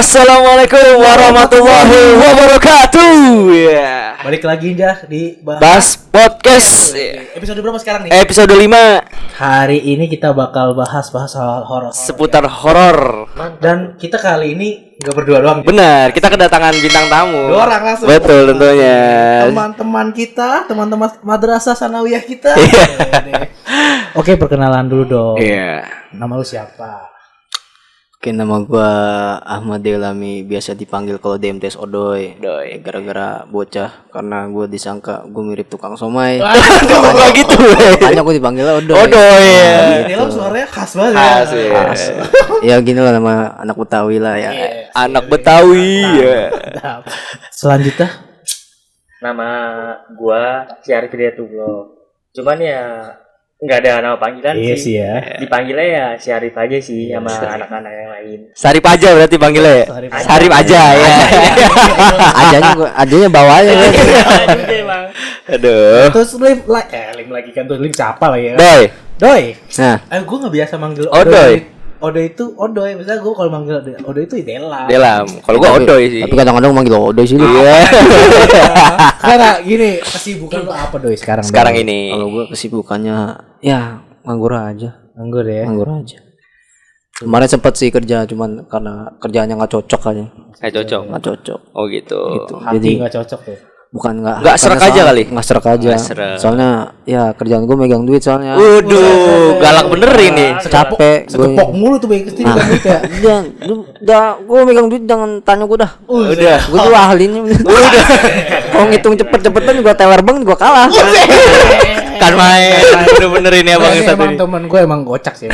Assalamualaikum warahmatullahi wabarakatuh. Ya. Balik lagi Jah di Bahas Podcast. Episode berapa sekarang nih? Episode 5. Hari ini kita bakal bahas soal horor. Seputar horor. Dan kita kali ini nggak berdua doang. Benar, kita kedatangan bintang tamu. 2 orang langsung. Betul tentunya. Teman-teman kita, teman-teman madrasah sanawiyah kita. Oke, perkenalan dulu dong. Iya. Nama lu siapa? Oke, nama gua Ahmad Delami, biasa dipanggil kalau DMTS Odoy. Gara-gara bocah, karena gua disangka gua mirip tukang somai. Enggak gitu. Makanya gua dipanggil Odoy. Odoy. Ini lo suaranya khas banget. Khas, ya. Ya gini lah, nama anak Betawi lah ya. Anak Betawi ya. Selanjutnya, Nama gua Syarif Hidayatullah. Cuman ya nggak ada nama panggilan iya sih. sih ya. Dipanggilnya ya Syarif aja sih sama anak-anak yang lain. Sarip aja berarti panggilnya ya. Sarip aja ya. Ajanya bawa aja. Juga emang. Aduh. Terus Lim lagi kan tuh Lim siapa lah ya? Doy. Doy. Nah, Gue nggak biasa manggil Odoy. Odoy itu Odoy. Misalnya gue kalau manggil Odoy itu Delam. Delam. Kalau gua Odoy sih. tapi kadang-kadang manggil Odoy sih. Iya. Karena gini, kesibukan lu apa Doy sekarang? Sekarang Doy? ini. Kalau gua kesibukannya ya nganggur aja. Nganggur ya. Nganggur aja. Kemarin sempat sih kerja, cuman karena kerjaannya nggak cocok aja. Saya cocok. Nggak cocok. Oh gitu. Hati Jadi nggak cocok ya. bukan Nggak serak aja kali? Nggak serak aja. Nggak serak. Soalnya ya kerjaan gue megang duit soalnya. Waduh, galak bener ini. Capek gue. Sekepok mulu tuh baik kesini kan ya. Dia udah gue megang duit, jangan tanya gue dah. Udah. Gue tuh ahlinya. Udah. Kalau ngitung cepet-cepetan gue teler banget, gue kalah. Kan main. Bener-bener ini abang Ini satu emang ini. temen gue emang gocak sih.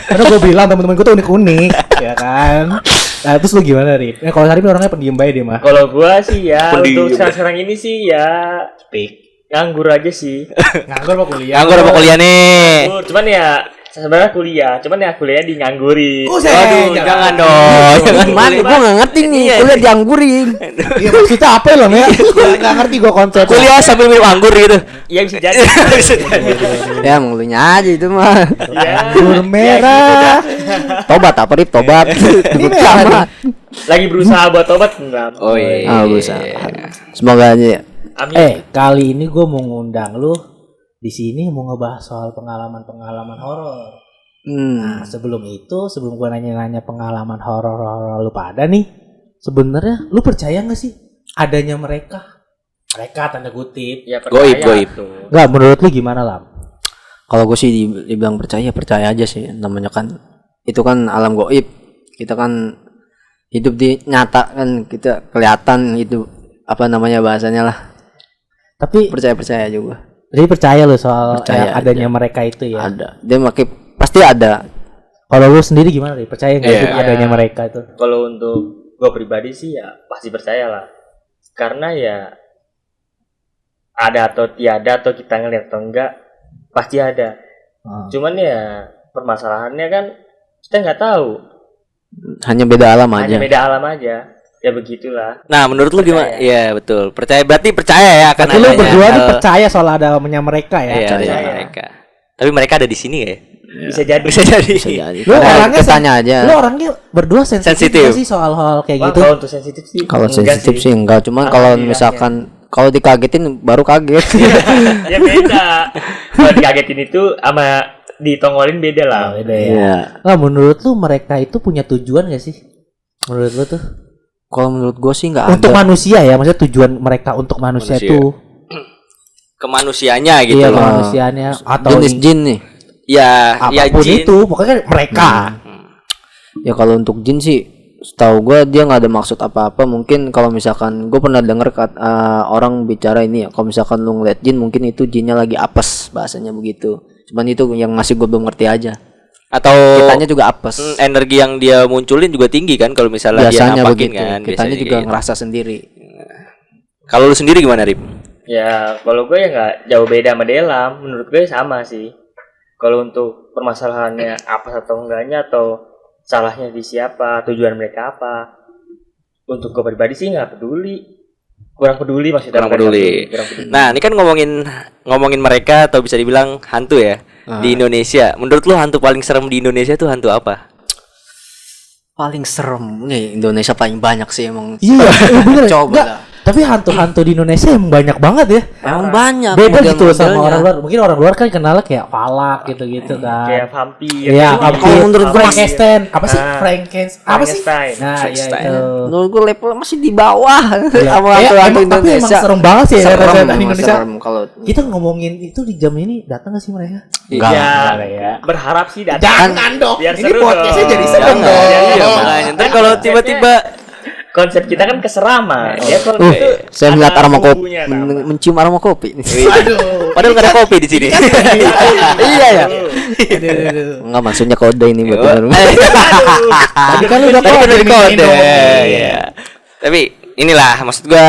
Karena gue bilang temen-temen gue tuh unik-unik, ya kan. Nah terus lu gimana Rip? Kalau Sarip orangnya pendiam baik dia mah. Kalau gua sih ya Pendiam. untuk sekarang ini sih ya nganggur aja sih. Nganggur apa kuliah? Nganggur apa kuliah nih? Nganggur. Cuman ya sebenarnya kuliah, cuman ya kuliahnya di nganggurin. Waduh, jangan dong. Jangan Gimana? Gue nggak ngerti nih. Kuliah dianggurin. Iya maksudnya apa ya ya? Nggak ngerti gue konsep. Kuliah sambil minum anggur gitu. Iya bisa jadi. Ya mulunya aja itu mah. Ya, Anggur merah. Tobat apa Rip? Tobat. Duduk sama. lagi berusaha buat tobat enggak. Oh iya. Ah, bisa. Semoga aja. Amin. Kali ini gue mau ngundang lu di sini mau ngebahas soal pengalaman horor. Nah, sebelum gue nanya-nanya pengalaman horor lu pada nih, sebenarnya lu percaya nggak sih adanya mereka tanda kutip? Ya, Goib. tuh. Nggak, menurut lu gimana Lam? Kalau gue sih dibilang percaya aja sih. Namanya kan itu kan alam goib. Kita kan hidup di nyata kan, kita kelihatan itu apa namanya bahasanya lah. Tapi Percaya juga. jadi percaya lu soal Percaya adanya aja. mereka itu ya? Ada. Dia pasti ada. Kalau lu sendiri gimana nih? Percaya nggak Iya. sih adanya mereka itu? Kalau untuk gue pribadi sih ya pasti percaya lah. Karena ya ada atau tiada atau kita ngeliat atau enggak pasti ada. Cuman ya permasalahannya kan kita nggak tahu. Hanya beda alam aja. Hanya beda alam aja. Ya begitulah. Nah, menurut lu gimana? Iya, betul. Percaya berarti percaya ya akan Tapi lu adanya berdua nih hal- percaya soal adanya mereka ya? Iya, percaya. adanya mereka. Tapi mereka ada di sini ya? Bisa jadi. Bisa jadi. Bisa jadi. Lu Karena orangnya ketanya aja. Lu orangnya berdua sensitif Sensitif. nggak sih soal hal kayak Wah, gitu? kalau untuk sensitif sih. Kalau enggak sensitif sih enggak, cuman kalau Alhamdulillahnya. misalkan kalau dikagetin baru kaget. Ya beda. Kalau dikagetin itu sama ditongolin beda lah. Oh, beda ya. Iya. Nah, menurut lu mereka itu punya tujuan gak sih? Menurut lu tuh? Kalau menurut gue sih enggak Untuk ada. manusia ya, maksudnya tujuan mereka untuk manusia Manusia. itu. Kemanusiaannya gitu Iya, loh. kemanusiaannya atau Jenis jin nih. Ya, ya apapun jin. itu, pokoknya mereka. Ya kalau untuk jin sih, setahu gue dia nggak ada maksud apa-apa. Mungkin kalau misalkan gue pernah dengar orang bicara ini ya, kalau misalkan lu ngeliat jin, mungkin itu jinnya lagi apes, bahasanya begitu. Cuman itu yang masih gue belum ngerti aja. Atau Kitanya juga apes. energi yang dia munculin juga tinggi kan kalau misalnya dia Biasanya nampakin begitu. kan. Kitanya Biasanya juga gitu. ngerasa sendiri. Kalau lu sendiri gimana, Rip? Ya kalau gue ya nggak jauh beda sama Delam. Menurut gue sama sih. Kalau untuk permasalahannya apa atau enggaknya atau salahnya di siapa, tujuan mereka apa. Untuk gue pribadi sih nggak peduli. Kurang peduli maksudnya. Kurang peduli. Kurang peduli. Nah, ini kan ngomongin mereka atau bisa dibilang hantu ya di Indonesia. Menurut lu hantu paling serem di Indonesia tuh hantu apa? paling serem nih Indonesia paling banyak sih emang. Iya, bener. Coba Enggak, lah. tapi hantu-hantu di Indonesia emang banyak banget ya. Emang banyak. Beda gitu sama model-modelnya. orang luar. Mungkin orang luar kan kenalnya kayak Falak gitu-gitu kan. Kayak vampir. Iya, Gitu. vampir. Kalau menurut gua Frankenstein, apa sih? Ah, Frankenstein. Apa sih? Frankenstein. Nah, ya Frankenstein. itu. Menurut gue level masih di bawah sama Ya, hantu-hantu emang, tapi emang Indonesia. serem banget sih ya Serem, setan emang Indonesia. serem kalau Kita ngomongin itu di jam ini datang gak sih mereka? enggak. Ya, ya. berharap sih datang. Jangan dong. Biar Ini seru podcastnya dong. jadi serem Jangan. dong. Iya, makanya. Ntar kalau tiba-tiba Konsep kita kan keseraman. Ya kalau itu Saya melihat ada aroma kopi, bumbunya, nama. mencium aroma kopi. Aduh. padahal nggak ada kopi di sini. Iya ya. Aduh. Enggak maksudnya kode ini buat bener. Tadi kan udah Tadi kan kode udah nih, kode. dong. Iya. Tapi inilah maksud gua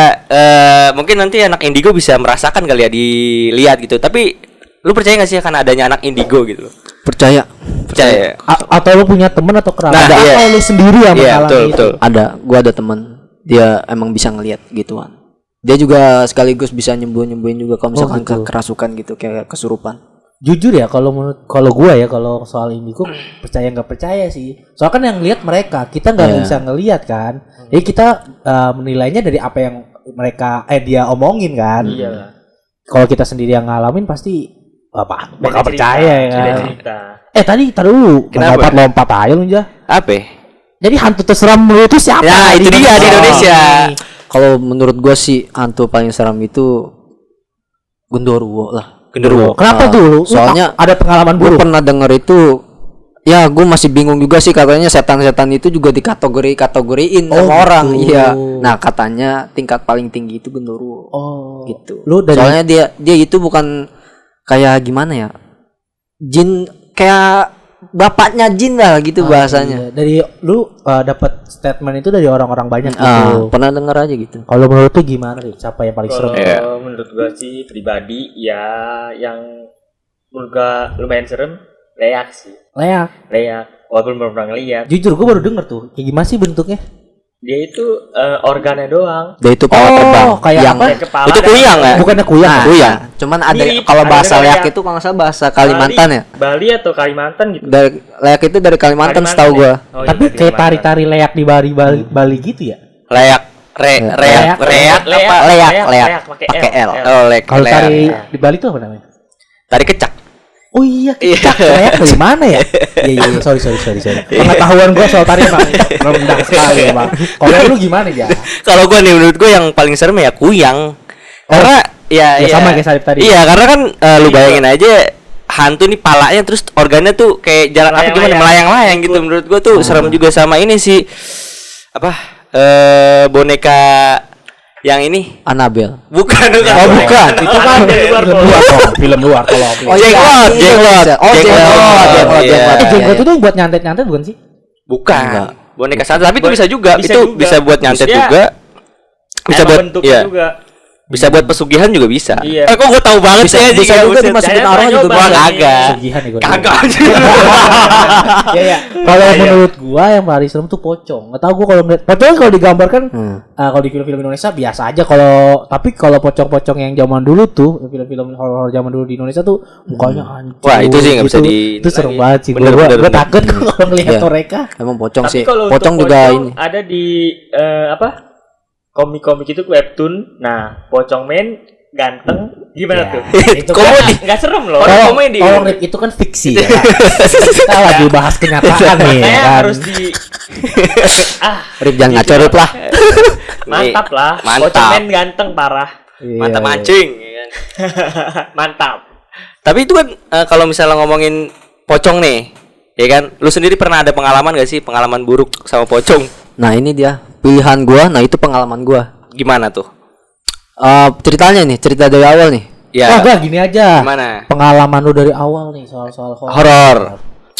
mungkin nanti anak indigo bisa merasakan kali ya dilihat gitu. Tapi lu percaya gak sih akan adanya anak indigo gitu? Percaya. Percaya. Atau lu punya temen atau kerabat Nah, iya. atau lu sendiri yang Iya, mengalami betul, itu? betul. Ada, gua ada teman, dia emang bisa ngelihat gituan. Dia juga sekaligus bisa nyembuhin juga kalau misalkan gitu. kerasukan gitu kayak kesurupan. Jujur ya kalau gua ya kalau soal indigo percaya nggak percaya sih. Soalnya kan yang lihat mereka, kita nggak Iya. bisa ngelihat kan. Jadi kita menilainya dari apa yang mereka dia omongin kan. Iya lah. Kalau kita sendiri yang ngalamin pasti bakal Beda percaya cerita, ya kan. beda cerita. Tadi tar dulu. Kenapa? Lompat aja lu aja. Apa? Jadi hantu terseram lu itu siapa? Ya, itu dia di Indonesia. Kalau menurut gua sih hantu paling seram itu Genderuwo lah. Genderuwo. Kenapa tuh? Lu Soalnya ada pengalaman Gue buruk. pernah denger itu. Ya, gue masih bingung juga sih katanya setan-setan itu juga dikategoriin sama gitu. orang. Iya. Nah, katanya tingkat paling tinggi itu Genderuwo. Oh. Gitu. Lu dari Soalnya dia itu bukan kayak gimana ya? Jin kayak bapaknya jin lah gitu bahasanya. iya. Dari lu dapat statement itu dari orang-orang banyak Ah, gitu. pernah denger aja gitu. Kalau menurut tuh gimana nih? Siapa yang paling serem? Kalau Iya. menurut gua sih pribadi ya yang menurut gua lumayan serem Leak sih. Leak walaupun belum pernah ngeliat. Jujur gue baru denger tuh. Kayak gimana sih bentuknya? Dia itu organnya doang. Dia itu kepala terbang kayak yang apa? Kayak kepala Itu dan- kuyang ya? Bukannya kuyang. Nah, Kuyang. cuman ada Mirip, kalau ada bahasa kayak leak itu kalau nggak salah bahasa Kalimantan ya. Bali atau Kalimantan gitu. Dari leak itu dari Kalimantan setahu gua. Oh, iya, Tapi dari kayak Kalimantan. tari-tari leak di Bali gitu ya? Leak, reak apa? Leak, pakai L. Oh, leak. Kalau leak. tari di Bali tuh apa namanya? Tari kecak. Oh iya, kecak leak dari mana ya? Iya, sorry. Pengetahuan gue soal tari emang rendah sekali emang. Kalau lu gimana ya? Kalau gua nih menurut gua yang paling serem ya kuyang. Karena ya sama kayak Sarip tadi. Iya, karena kan lu bayangin aja hantu nih palanya terus organnya tuh kayak jalan apa gimana melayang-layang gitu. Menurut gua tuh serem juga sama ini sih apa boneka yang ini Annabelle. bukan. Oh bukan, itu kan Dari luar film luar kalau. Oh, jenglot. Jenglot. Iya. Jenglot itu buat nyantet-nyantet bukan sih? Bukan. Enggak. Boneka santet tapi itu bisa juga. Bisa Itu juga. bisa buat nyantet Maksudnya, juga. Bisa Emang buat bentuknya iya. juga. Bisa buat pesugihan juga bisa. Iya. Kok gua tahu banget Bisa sih bisa anjing, juga buset. dimasukin Saya orang pernah juga nyoba Gua nih. kagak. Segihan nih gue. Kagak. Ya. Kalau menurut gua yang paling serem tuh pocong. Nggak tahu gua kalau ngeliat pocong kalau digambarkan kalau di film-film Indonesia biasa aja tapi kalau pocong-pocong yang zaman dulu tuh film-film horor zaman dulu di Indonesia tuh mukanya hancur. Wah, itu sih nggak bisa Itu serem lagi. banget sih. Bener, Gua bener. takut kalau ngelihat Iya. mereka. Emang pocong Tapi sih. kalau untuk Pocong juga ini. ada di komik-komik itu webtoon. Nah, pocong men ganteng gimana Ya, tuh? itu Komedi. Nggak serem loh. Kalau komedi. kalau Rip itu kan fiksi ya. Kita lagi bahas kenyataan nih ya Saya kan. harus di Rip jangan ngaco Rip lah. mantap lah. Mantap. Pocong men ganteng parah. Mantap Iya. mancing ya kan. Mantap. Tapi itu kan kalau misalnya ngomongin pocong nih, ya kan? Lu sendiri pernah ada pengalaman gak sih pengalaman buruk sama pocong? Nah, ini dia pilihan gua. Nah, itu pengalaman gua. Gimana tuh? Ceritanya nih, cerita dari awal nih. Ya. Wah, gak gini aja. Gimana? Pengalaman lu dari awal nih soal horor. Horor.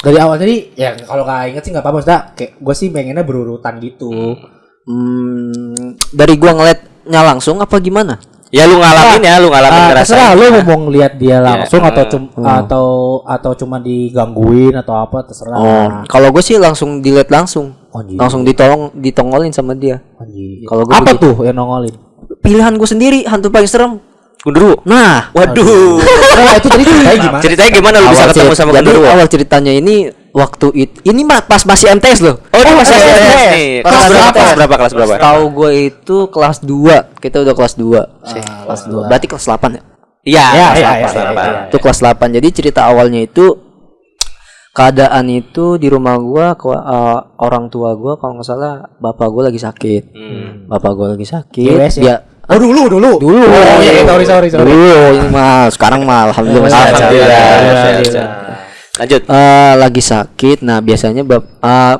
Dari awal tadi ya kalau nggak inget sih nggak apa-apa, maksudnya kayak gue sih pengennya berurutan gitu. Dari gua ngeliatnya langsung apa gimana? Ya lu ngalamin ya, lu ngalamin ngerasain. Terserah lu mau ngeliat dia langsung Iya. atau cuma digangguin atau apa terserah. Oh, kalau gue sih langsung dilihat langsung. Anjir. Langsung ditongolin sama dia. Anjir. Kalau gua apa begitu. tuh yang nongolin? Pilihan gue sendiri hantu paling serem. Genderuwo. Nah, Waduh. Nah, itu tadi ceritanya gimana? Ceritanya gimana lu bisa ketemu sama jadi genderuwo? awal ceritanya ini ini pas masih MTS loh. Oh, ini masih MTS. MTS nih. Kelas berapa? Kelas berapa? Tahu gue itu kelas 2. Kita udah kelas 2. Kelas 2. Berarti kelas 8 ya? Iya, Iya. Itu kelas 8. Jadi cerita awalnya itu keadaan itu di rumah gua orang tua gua kalau nggak salah bapak gua lagi sakit. Bapak gua lagi sakit. GWS ya? Dia Dulu. Oh, iya, sorry. Dulu ini mah sekarang mah alhamdulillah. Alhamdulillah. Lanjut. Lagi sakit. Nah, biasanya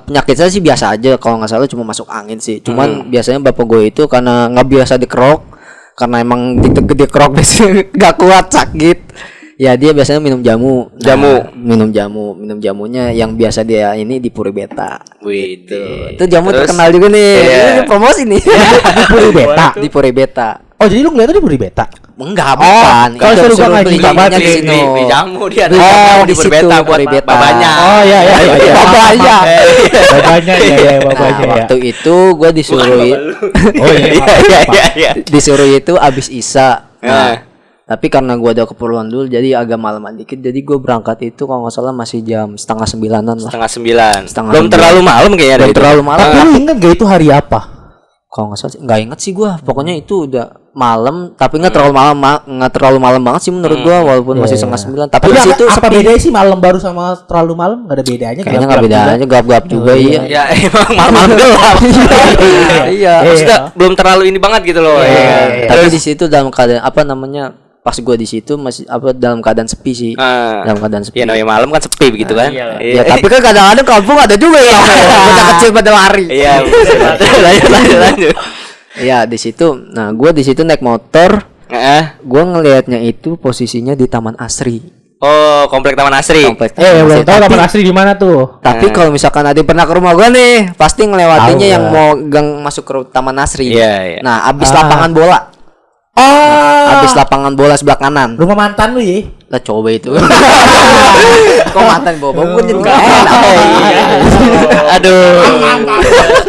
penyakit saya sih biasa aja kalau nggak salah cuma masuk angin sih. Cuman biasanya bapak gue itu karena nggak biasa dikerok karena emang dikerok nggak kuat sakit. Ya dia biasanya minum jamu. Minum jamunya yang biasa dia ini di Puri Beta. Wih, Itu jamu terkenal juga nih. Ini promosi nih. Di Puri Beta. Oh, jadi lu ngeliatnya di Puri Beta? Enggak, bukan. kalau suruh gua beli ngaji jamunya di di situ. Beli jamu dia ada Oh, jamu di di situ, Berbeta buat Puri Beta. babanya. Oh, iya. Babanya. Babanya ya, Nah, babanya ya. waktu itu gue disuruh Oh iya. disuruh itu abis Isya. Nah. Tapi karena gue ada keperluan dulu jadi agak malaman dikit. Jadi gue berangkat itu kalau nggak salah masih jam 8:30 lah. 8:30. Setengah Belum 9. terlalu malam kayaknya. Belum terlalu malam. Tapi lu inget gak itu hari apa? Kalau nggak salah nggak inget sih gue. Pokoknya itu udah malam. Tapi nggak terlalu malam, nggak terlalu malam banget sih menurut gue. Walaupun masih 8:30. Tapi di situ apa bedanya sih malam baru sama terlalu malam? Gak ada bedanya? kayaknya nggak bedanya, gelap-gelap juga iya. Ya emang malam gelap. Iya. Maksudnya belum terlalu ini banget gitu loh. Iya. Tapi di situ dalam keadaan apa namanya? Pas gue di situ masih dalam keadaan sepi sih. Dalam keadaan sepi. Ya namanya malam kan sepi begitu kan. Ya tapi kan kadang-kadang kampung ada juga ya. Bocah kecil pada lari. Iya. Lanjut. Iya di situ. Nah gue di situ naik motor. Gue ngelihatnya itu posisinya di Taman Asri. Oh, komplek Taman Asri. Komplek Taman Asri. Belum tahu Taman Asri di mana tuh? Tapi kalau misalkan ada yang pernah ke rumah gue nih, pasti ngelewatinya yang mau gang masuk ke Taman Asri. Iya. Nah abis lapangan bola. Habis lapangan bola sebelah kanan. Rumah mantan lu ya? Lah coba itu. Kok mantan bobo gue jadi gak enak. Aduh.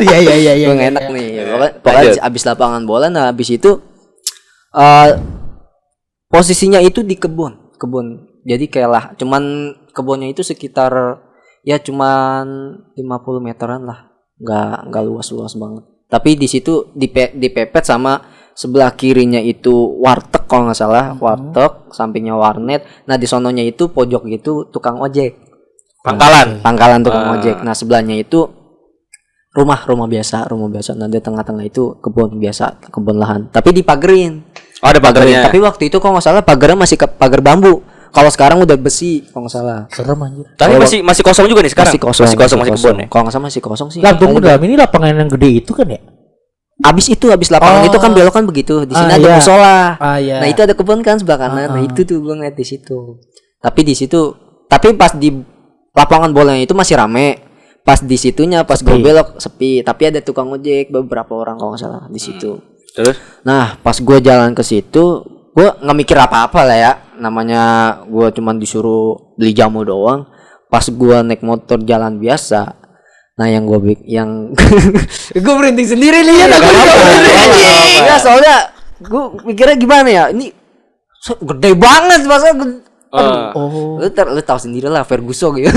Iya. Gue gak enak nih. Pokoknya habis lapangan bola, nah habis itu posisinya itu di kebun. Jadi kayak lah, cuman kebunnya itu sekitar ya cuman 50 meteran lah. Enggak luas-luas banget. Tapi di situ dipepet sama sebelah kirinya itu warteg kalau nggak salah, warteg, sampingnya warnet. Nah di sononya itu pojok gitu tukang ojek, pangkalan tukang ojek. Nah sebelahnya itu rumah biasa. Nah di tengah-tengah itu kebun biasa, kebun lahan, tapi dipagerin. Oh ada pagarnya. Tapi waktu itu kalau nggak salah pagarnya masih pagar bambu. Kalau sekarang udah besi kalau nggak salah. Serem anjir. Tapi masih kosong juga nih sekarang. Masih kosong kebun ya. Kalau nggak salah masih kosong sih. Lah tunggu dalam ini lapangan yang gede itu kan ya? Habis lapangan itu kan belok kan begitu. Di sini ada musola. Iya. Nah, itu ada kebun kan sebelah kanan. Nah, itu tuh gue ngeliat di situ. Tapi pas di lapangan bolanya itu masih rame. Pas di situnya pas gue belok sepi, tapi ada tukang ojek beberapa orang kalau nggak salah di situ. Terus? Nah, pas gue jalan ke situ, gue nggak mikir apa-apa lah ya. Namanya gue cuman disuruh beli jamu doang. Pas gue naik motor jalan biasa. Nah yang gue gue berhenti sendiri nih ya. Ya soalnya gue mikirnya gimana ya, ini gede banget masa lu tahu sendiri lah Ferguson gitu.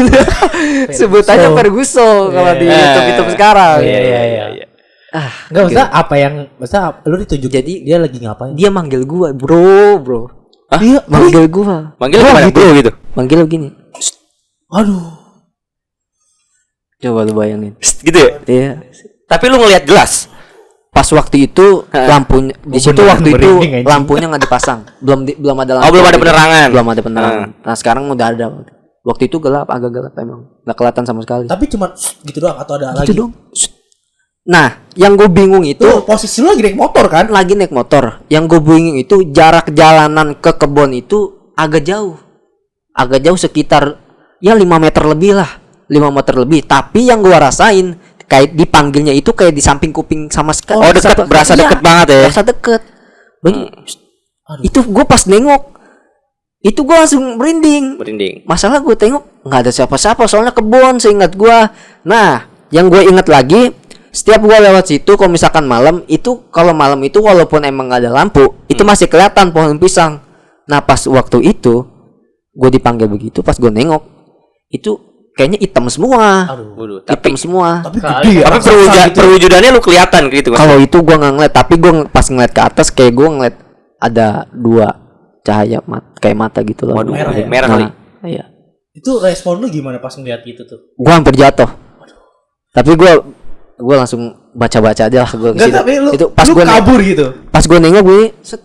Sebutannya Ferguson kalau di YouTube sekarang. Iya. Enggak usah apa yang lu ditunjuk. Jadi dia lagi ngapain? Dia manggil gue bro. Dia manggil gue. Manggil gimana bro gitu? Manggil begini. Aduh. Coba lu bayangin. Gitu ya? Iya. Tapi lu ngelihat jelas. Pas waktu itu lampunya di situ waktu itu lampunya nggak dipasang. Belum ada lampu. Oh, belum ada penerangan. Belum ada penerangan. Nah, sekarang udah ada. Waktu itu gelap, agak gelap emang. Nggak kelihatan sama sekali. Tapi cuma gitu doang atau ada gitu lagi? Dong. Nah, yang gue bingung itu posisi lu lagi naik motor kan? Lagi naik motor. Yang gue bingung itu jarak jalanan ke kebun itu agak jauh. Agak jauh sekitar ya 5 meter lebih lah. 5 meter lebih, tapi yang gua rasain kayak dipanggilnya itu kayak di samping kuping sama sekali. Oh, dekat, berasa deket banget ya. Berasa deket. Itu gua pas nengok itu gua langsung merinding. Masalah gua tengok nggak ada siapa-siapa soalnya kebun seingat gua. Nah, yang gua ingat lagi setiap gua lewat situ kalau misalkan malam itu kalau malam itu walaupun emang nggak ada lampu, itu masih kelihatan pohon pisang. Nah, pas waktu itu gua dipanggil begitu pas gua nengok itu kayaknya hitam semua. Waduh, Hitam semua. Tapi gede ya. tapi perwujudannya lu kelihatan gitu kan. Kalau itu gua nggak ngeliat, tapi gua pas ngeliat ke atas kayak gua ngeliat ada 2 cahaya kayak mata gitu loh. Waduh, merah ya? merah kali. Iya. Itu respon lu gimana pas ngeliat gitu tuh? Gua hampir jatuh. Tapi gua langsung baca-baca aja lah gua Enggak, kesini. tapi lu, Itu pas lu gua kabur gitu. pas gua nengok gue set.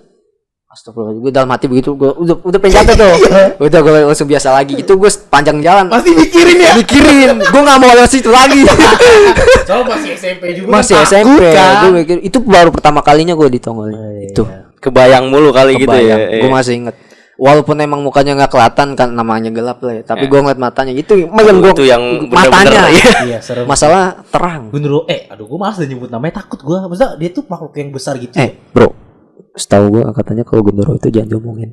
Astagfirullah, gue dalam hati begitu, gue udah pengen jatuh tuh. Udah gue langsung biasa lagi gitu, gue panjang jalan. Masih mikirin ya? Mikirin, gue nggak mau lewat situ lagi. Soalnya masih SMP juga. Masih kan SMP, takut kan? gue mikir itu baru pertama kalinya gue ditongolin. Itu Kebayang mulu kali gitu ya. gue masih inget. Walaupun emang mukanya nggak kelihatan kan, namanya gelap lah ya. Tapi gue ngeliat matanya itu, megang gue itu yang matanya. bener-bener, Iya, serem. Masalah terang. Gundurwo, aduh gue malas udah nyebut namanya, takut gue. Maksudnya dia tuh makhluk yang besar gitu. Bro, setahu gue katanya kalau Gundurwo itu jangan diomongin.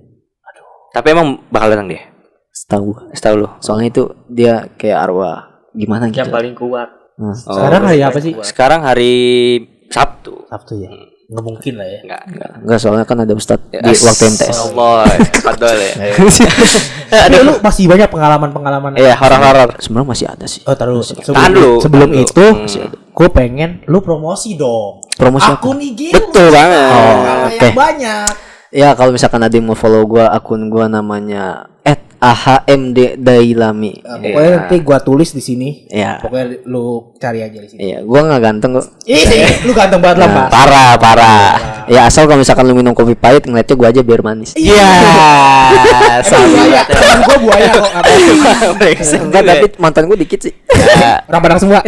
Tapi emang bakal datang dia. Setahu gue. Setahu lu. Soalnya itu dia kayak arwah gimana gitu. Yang paling kuat. Nah. Sekarang hari apa sih? Sekarang hari Sabtu. Sabtu ya. Nggak mungkin lah ya. Enggak, soalnya kan ada Ustadz di waktu MTS. Allah, padahal ya. Tapi lu masih banyak pengalaman-pengalaman. Iya, horor-horor. Sebenarnya masih ada sih. Oh, taruh. Tahan dulu. Sebelum Tahan itu, dulu. gue pengen lu promosi dong. Promosi apa? Akun IG lu Betul banget. yang oke. banyak. Ya kalau misalkan ada yang mau follow gua, akun gua namanya @ahmddailami. Pokoknya nanti gua tulis di sini. Ya. Pokoknya lu cari aja di sini. Iya, gua nggak ganteng kok. Lu ganteng banget lah, Pak. Parah. Ya asal kalau misalkan lu minum kopi pahit ngeliatnya gua aja biar manis. Iya. Buaya. Temen gua buaya kok katanya. Enggak, tapi mantan gua dikit sih. Orang-orang semua.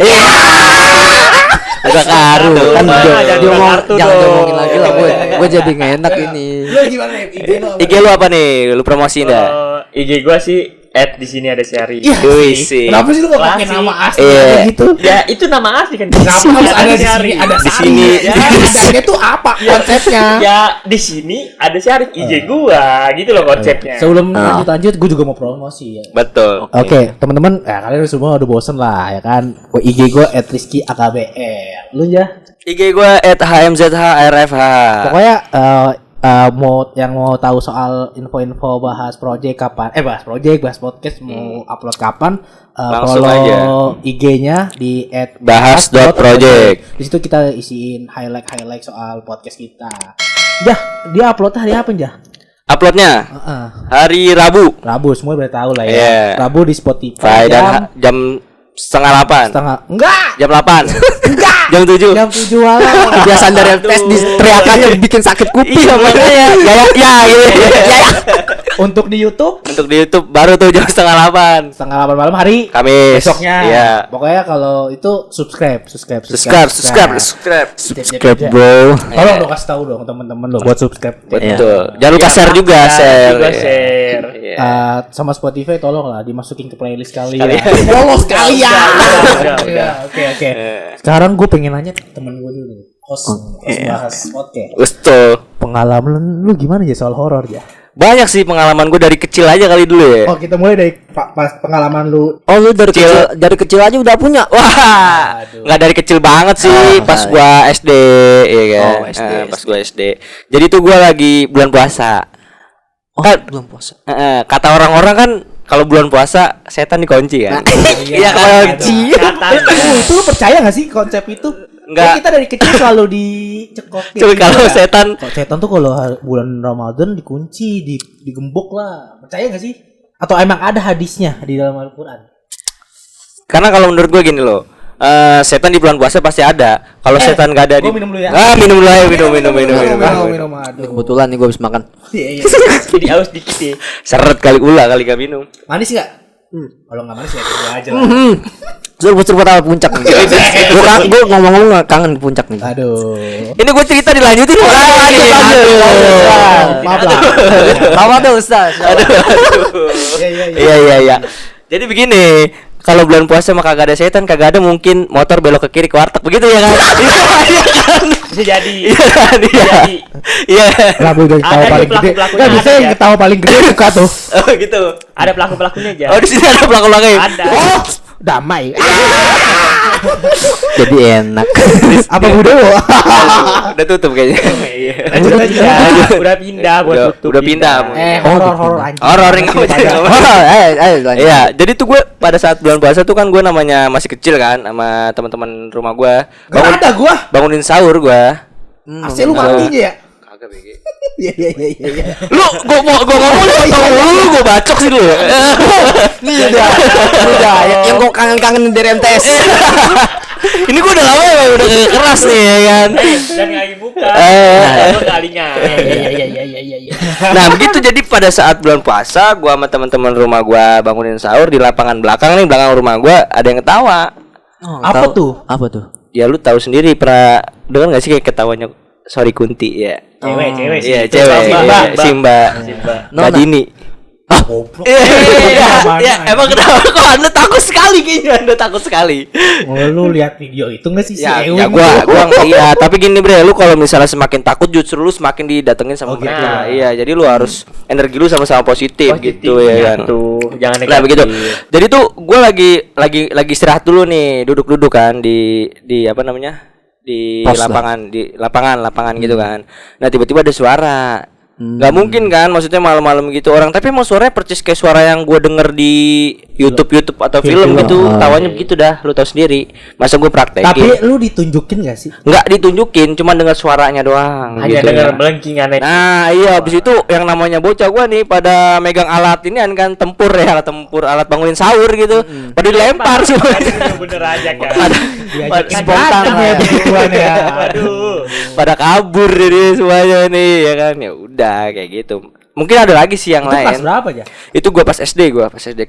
Udah karu Kan jangan kartu jangan dong. diomongin lagi lah gue. Gue jadi nggak enak ini. Lu gimana nih? IG lu apa? IG lu apa nih? Lu promosiin dah. IG gua sih di sini ada Syari. Iya Wih, sih. sih. Kenapa sih lu gak pakai Klasik. nama asli Iya. aja gitu? Ya itu nama asli kan. Kenapa harus ada di sini? Ada Di Sari. sini. Ya, adanya tuh apa konsepnya? Ya di sini ada Syari IG gua gitu loh konsepnya. Sebelum lanjut, gue juga mau promosi ya. Betul. Oke, teman-teman, ya kalian semua udah bosen lah ya kan. IG gue @rizky_akbr. Lu ya? IG gua @hmzhrfh. Pokoknya mau tahu soal info-info bahas project kapan? Bahas project, bahas podcast mau upload kapan? Langsung follow aja. IG-nya di @bahas.project. Di situ kita isiin highlight soal podcast kita. Dia uploadnya hari apa, Jah? Uploadnya hari Rabu. Rabu, semua udah tahu lah ya. Iya. Rabu di Spotify Dan jam 7:30. Enggak. Jam 8. Enggak. Jam 7. Jam 7 malam. Kebiasaan dari MTS di teriakannya bikin sakit kuping. Iya makanya. Ya gitu. Untuk di YouTube Untuk di YouTube baru tuh jam 7:30. 7:30 malam hari Kamis. besoknya. Iya. Pokoknya kalau itu subscribe. Subscribe. Subscribe bro. Tolong dong kasih tahu dong teman-teman lo buat subscribe. Betul. Jangan lupa share juga, share. Juga share. Iya. Sama Spotify tolong lah dimasukin ke playlist kalian. Sekalian. Follow sekalian. Udah. Iya, Oke. Sekarang gue pengen nanya temen gue dulu nih. Host bahas podcast. Betul. Pengalaman lu gimana ya soal horor ya? Banyak sih pengalaman gue dari kecil aja kali dulu ya. Oh, kita mulai dari pas pengalaman lu. Oh lu dari kecil aja udah punya. Wah, nggak dari kecil banget sih. Pas gua SD, ya kan. Oh, SD. Pas gua SD. Jadi tuh gua lagi bulan puasa. Oh, Kan, belum puasa. kata orang-orang kan kalau bulan puasa setan dikunci kan. Iya kunci. Itu lu percaya gak sih konsep itu? Enggak. Kita dari kecil selalu dicekokin. Coba kalau Enggak? setan Kok setan tuh kalau bulan Ramadan dikunci, digembok lah. Percaya gak sih? Atau emang ada hadisnya di dalam Al-Qur'an? karena kalau menurut gua gini loh. Setan di bulan puasa pasti ada. Kalau setan gak ada di gua minum dulu ya. minum dulu aja, minum. Minum. Aduh. Kebetulan nih gue habis makan. Iya. Jadi aus dikit sih. Seret kali ulah kali gak minum. Manis gak? Kalau nggak manis ya gua aja lah. Seruput apa puncak nih. Gue ngomong-ngomong kangen ke puncak nih. Aduh. Ini gue cerita dilanjutin. Maaf lah. Apa tuh Ustaz? Iya. Jadi begini, kalau bulan puasa mah kagak ada setan, kagak ada mungkin motor belok ke kiri ke warteg begitu ya kan? Iya kan? Bisa jadi. Iya. Labu dari ketawa Ada paling nih gede. pelaku-pelakunya Gak bisa ada yang ya. ketawa paling gede buka tuh. Oh gitu. Ada pelaku-pelakunya aja. Oh di sini ada pelaku-pelakunya. Ada. Damai. Jadi enak. Apa Budewo? Udah tutup kayaknya. Udah pindah buat tutup. Udah pindah. Horor anjing. Horor yang apa jadi apa? Ayo lanjut. Iya, jadi tuh gue pada saat bulan puasa tuh kan gue namanya masih kecil kan sama teman-teman rumah gue. Gak ada gua. Bangunin sahur gue. AC lu matinya ya? Kagak BG. Iya. Lu gua ngomong lu gue bacok sih lu. Nih udah yang kok kangen-kangen dari MTS. Ini gue udah lama ya udah keras nih ya kan. Dan lagi buka. Kalinya. Iya. Nah begitu jadi pada saat bulan puasa gue sama teman-teman rumah gue bangunin sahur di lapangan belakang nih, belakang rumah gue ada yang ketawa. Apa tuh? Apa tuh? Ya lu tahu sendiri, pernah dengar gak sih kayak ketawanya Sorry Kunti ya? Cewek sih. Iya cewek. Simba. Mbak Dini. Goblok. Iya, emang kenapa kok Anda takut sekali kayaknya, Anda takut sekali. Oh, lu lihat video itu enggak sih si Ya, Ewing? gua iya, tapi gini bre, lu kalau misalnya semakin takut justru lu semakin didatengin sama mereka. Iya, jadi lu harus energi lu sama-sama positif gitu ya kan. Tuh, jangan negatif. Nah, begitu. Jadi tuh gua lagi istirahat dulu nih, duduk-duduk kan di apa namanya? Di Pos lapangan gitu kan. Nah, tiba-tiba ada suara. Gak mungkin kan, maksudnya malam-malam gitu orang. Tapi emang suaranya persis kayak suara yang gue denger di YouTube atau film gitu. Tawanya begitu dah, lu tahu sendiri. Masa gue praktekin? Tapi lu ditunjukin gak sih? Nggak ditunjukin, cuma dengar suaranya doang. Hanya gitu dengar ya. melengkingan aja. Nah iya, habis itu yang namanya bocah gua nih pada megang alat ini kan tempur ya, alat bangunin sahur gitu. Pada dilempar semua. Bener aja kan. Diajak spontan ya begituan ya. Aduh. Pada kabur jadi semuanya nih ya kan. Ya udah kayak gitu. Mungkin ada lagi sih yang Itu lain. kelas berapa aja? Itu gua pas SD